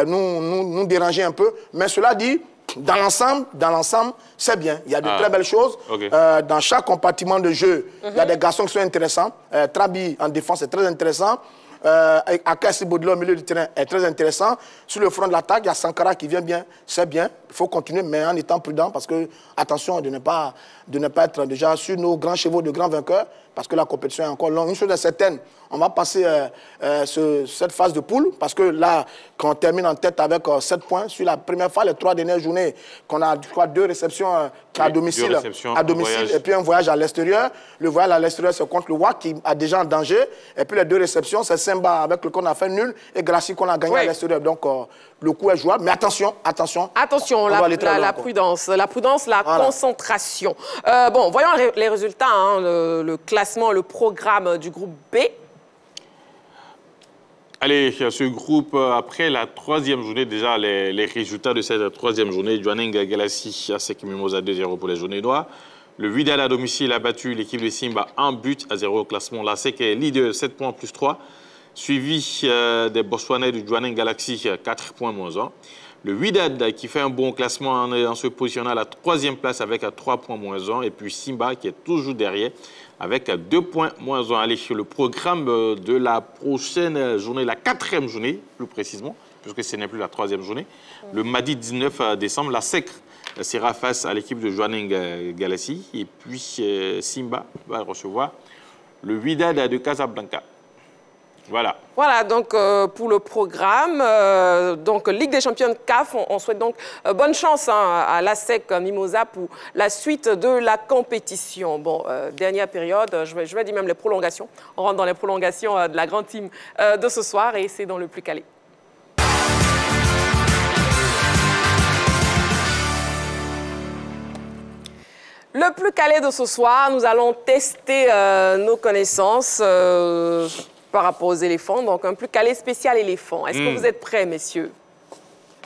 nous déranger un peu. Mais cela dit, dans l'ensemble, c'est bien. Il y a de très belles choses. Okay. Dans chaque compartiment de jeu, il y a des garçons qui sont intéressants. Trabi en défense est très intéressant. Akaï Baudelaire au milieu du terrain est très intéressant. Sur le front de l'attaque, il y a Sankara qui vient bien. C'est bien. Il faut continuer, mais en étant prudent parce que, attention de ne pas être déjà sur nos grands chevaux de grands vainqueurs parce que la compétition est encore longue. Une chose est certaine, on va passer cette phase de poule parce que là, quand on termine en tête avec 7 points, sur la première fois, les 3 dernières journées, qu'on a, je crois, 2 réceptions à domicile, et puis un voyage à l'extérieur. Le voyage à l'extérieur, c'est contre le WAC qui a déjà en danger. Et puis les 2 réceptions, c'est Simba avec lequel on a fait nul et Gracie qu'on a gagné à l'extérieur. Donc, le coup est jouable. Mais attention. Attention, la prudence, la concentration. Bon, voyons les résultats, le classement, le programme du groupe B. Allez, ce groupe, après la 3e journée, déjà les résultats de cette 3e journée, Jwaneng Galaxy, ASEC Mimosa 2-0 pour les Jaunes-et-Noirs. Le Wydad à domicile a battu l'équipe de Simba 1-0 au classement. L'ASEC est leader, 7 points plus 3. Suivi des Botswanais du Jwaneng Galaxy, 4 points moins 1. Le Wydad qui fait un bon classement en se positionnant à la 3e place avec 3 points moins 1. Et puis Simba qui est toujours derrière avec 2 points moins 1. Allez, sur le programme de la prochaine journée, la 4e journée plus précisément, puisque ce n'est plus la 3e journée. Le mardi 19 décembre, la SEC sera face à l'équipe de Jwaneng Galaxy. Et puis Simba va recevoir le Wydad de Casablanca. Voilà. Voilà, donc pour le programme, donc Ligue des champions CAF, on souhaite donc bonne chance à l'ASEC Mimosa pour la suite de la compétition. Bon, dernière période, je vais dire même les prolongations. On rentre dans les prolongations de la grande team de ce soir et c'est dans le plus calé. Le plus calé de ce soir, nous allons tester nos connaissances par rapport aux éléphants. Donc, un plus calé spécial éléphant. Est-ce que vous êtes prêts, messieurs?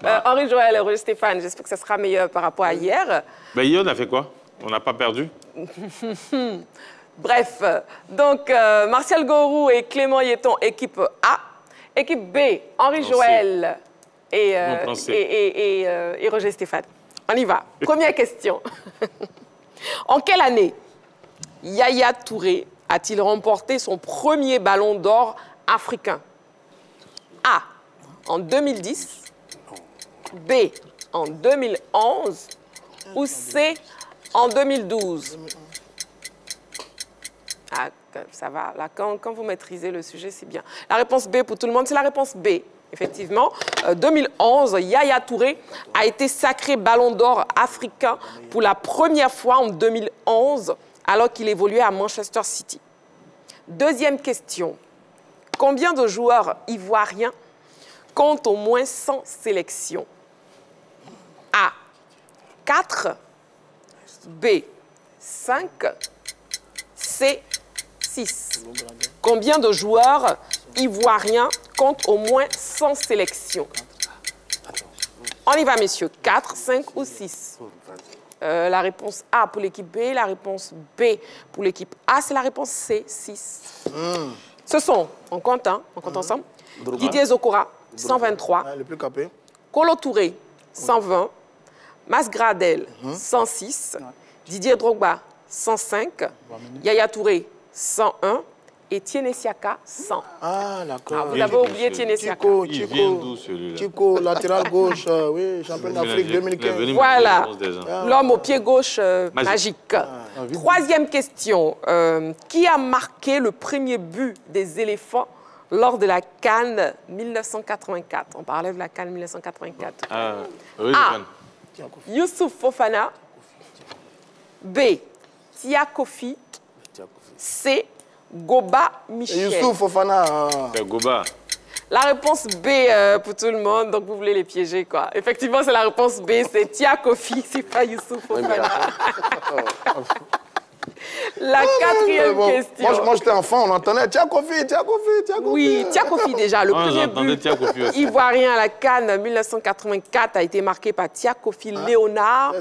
Henri-Joël et Roger Stéphane, j'espère que ça sera meilleur par rapport à hier. Ben, hier, on a fait quoi? On n'a pas perdu? Bref, donc Martial Gorou et Clément Yeton, équipe A. Équipe B, Henri-Joël et Roger Stéphane. On y va. Première question. En quelle année Yaya Touré a-t-il remporté son premier ballon d'or africain? A. En 2010. B. En 2011. Ou C. En 2012. Ah, ça va. Là, quand vous maîtrisez le sujet, c'est bien. La réponse B pour tout le monde, c'est la réponse B. Effectivement, 2011, Yaya Touré a été sacré ballon d'or africain pour la première fois en 2011, alors qu'il évoluait à Manchester City. Deuxième question. Combien de joueurs ivoiriens comptent au moins 100 sélections? A. 4. B. 5. C. 6. Combien de joueurs ivoiriens comptent au moins 100 sélections? On y va, messieurs. 4, 5 ou 6? La réponse A pour l'équipe B, la réponse B pour l'équipe A, c'est la réponse C, 6. Ce sont, on compte ensemble, Didier Zokora, 123. Le plus capé. Kolo Touré, 120. Masgradel, 106. Didier Drogba, 105. Yaya Touré, 101. Et Tiene Siaka, 100. Ah, d'accord. Vous avez oublié Tiene Siaka. Tico, latéral gauche, oui, champion d'Afrique 2015. Voilà, l'homme au pied gauche magique. Troisième question. Qui a marqué le premier but des éléphants lors de la CAN 1984? On parlait de la CAN 1984. A. Youssouf Fofana. B. Tia Kofi. C. Goba Michel. Youssouf Fofana. Goba. La réponse B pour tout le monde, donc vous voulez les piéger, quoi. Effectivement, c'est la réponse B, c'est Tia Kofi, c'est pas Youssouf Fofana. La quatrième question. Moi j'étais enfant, on entendait Tia Kofi, Tia Kofi, Tia Kofi. Oui, Tia Kofi déjà. Le premier but ivoirien à la CAN 1984 a été marqué par Tia Kofi Léonard.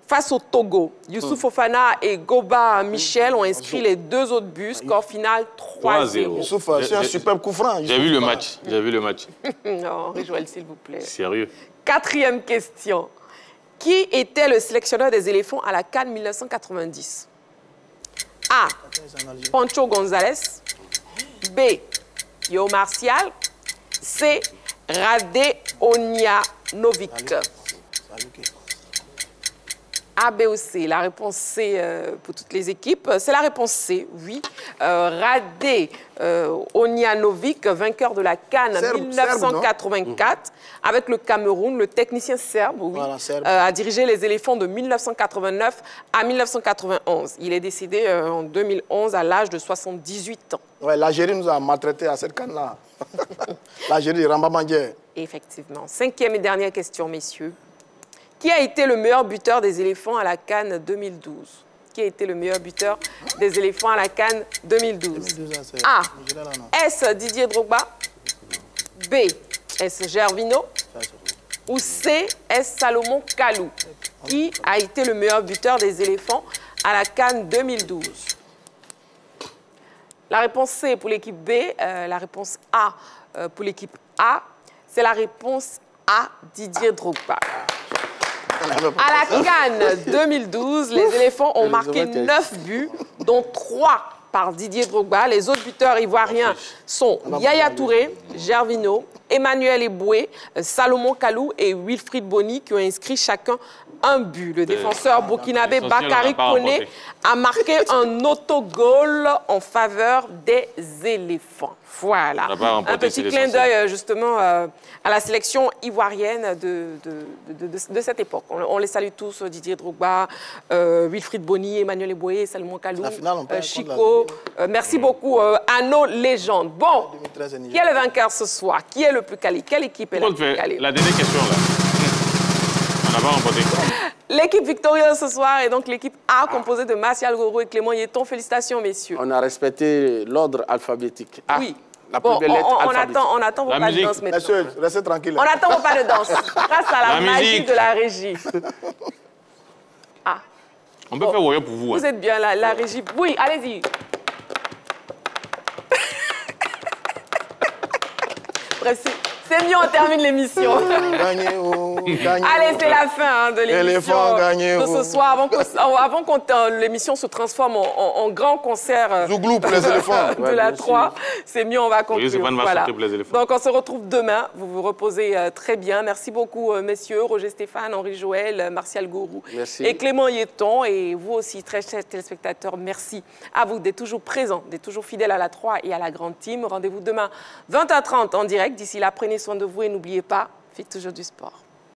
Face au Togo, Youssouf Fofana et Goba Michel ont inscrit les deux autres buts. Score final 3-0. Youssouf, c'est un superbe coup franc. J'ai vu le match. J'ai vu le match. Non, Henri-Joël, s'il vous plaît. Sérieux. Quatrième question. Qui était le sélectionneur des éléphants à la CAN 1990? A. Pancho González. B. Yo Martial. C. Rade Onianovic. A, B ou C? La réponse C pour toutes les équipes. C'est la réponse C, oui. Rade Onianovic, vainqueur de la CAN 1984, avec le Cameroun, le technicien serbe, oui, a dirigé les éléphants de 1989 à 1991. Il est décédé en 2011 à l'âge de 78 ans. Ouais, l'Algérie nous a maltraités à cette CAN-là. L'Algérie, Ramba Mandier. Effectivement. Cinquième et dernière question, messieurs. Qui a été le meilleur buteur des éléphants à la CAN 2012? Qui a été le meilleur buteur des éléphants à la CAN 2012? A. Est-ce Didier Drogba? B. Est-ce Gervinho? Ou C. Est-ce Salomon Kalou? Qui a été le meilleur buteur des éléphants à la CAN 2012? La réponse C pour l'équipe B. La réponse A pour l'équipe A. C'est la réponse A, Didier Drogba. À la CAN 2012, les éléphants ont marqué 9 buts, dont 3 par Didier Drogba. Les autres buteurs ivoiriens sont Yaya Touré, Gervinho, Emmanuel Eboué, Salomon Kalou et Wilfried Bony, qui ont inscrit chacun 1 but. Le défenseur burkinabé Bakary Koné a marqué un autogol en faveur des éléphants. Voilà, un petit clin d'œil justement à la sélection ivoirienne de cette époque. On les salue tous, Didier Drogba, Wilfried Bony, Emmanuel Eboye, Salomon Kalou, Chico. Merci beaucoup à nos légendes. Bon, qui est le vainqueur ce soir? Qui est le plus quali? Quelle équipe est la plus quali? La dernière question là. On n'a pas remporté. L'équipe victorieuse ce soir est donc l'équipe A, composée de Martial Goro et Clément Yeton. Félicitations, messieurs. On a respecté l'ordre alphabétique. Ah, oui. La plus belle lettre alphabétique. On attend vos pas de danse maintenant. Messieurs, restez tranquilles. On attend vos pas de danse, grâce à la magie de la régie. Ah. On peut faire voyeur pour vous. Vous êtes bien, la régie. Oui, allez-y. C'est mieux, on termine l'émission. Allez, c'est la fin de l'émission de ce soir. Avant que l'émission se transforme en grand concert Zouglou pour les éléphants. de la 3, c'est mieux, on va conclure. Oui, voilà. pour les éléphants. Donc, on se retrouve demain. Vous vous reposez très bien. Merci beaucoup, messieurs. Roger Stéphane, Henri Joël, Martial Gourou et Clément Yeton. Et vous aussi, très chers téléspectateurs, merci à vous d'être toujours présents, d'être toujours fidèles à la 3 et à la grande team. Rendez-vous demain, 20h30 en direct. D'ici là, prenez soin de vous et n'oubliez pas, faites toujours du sport.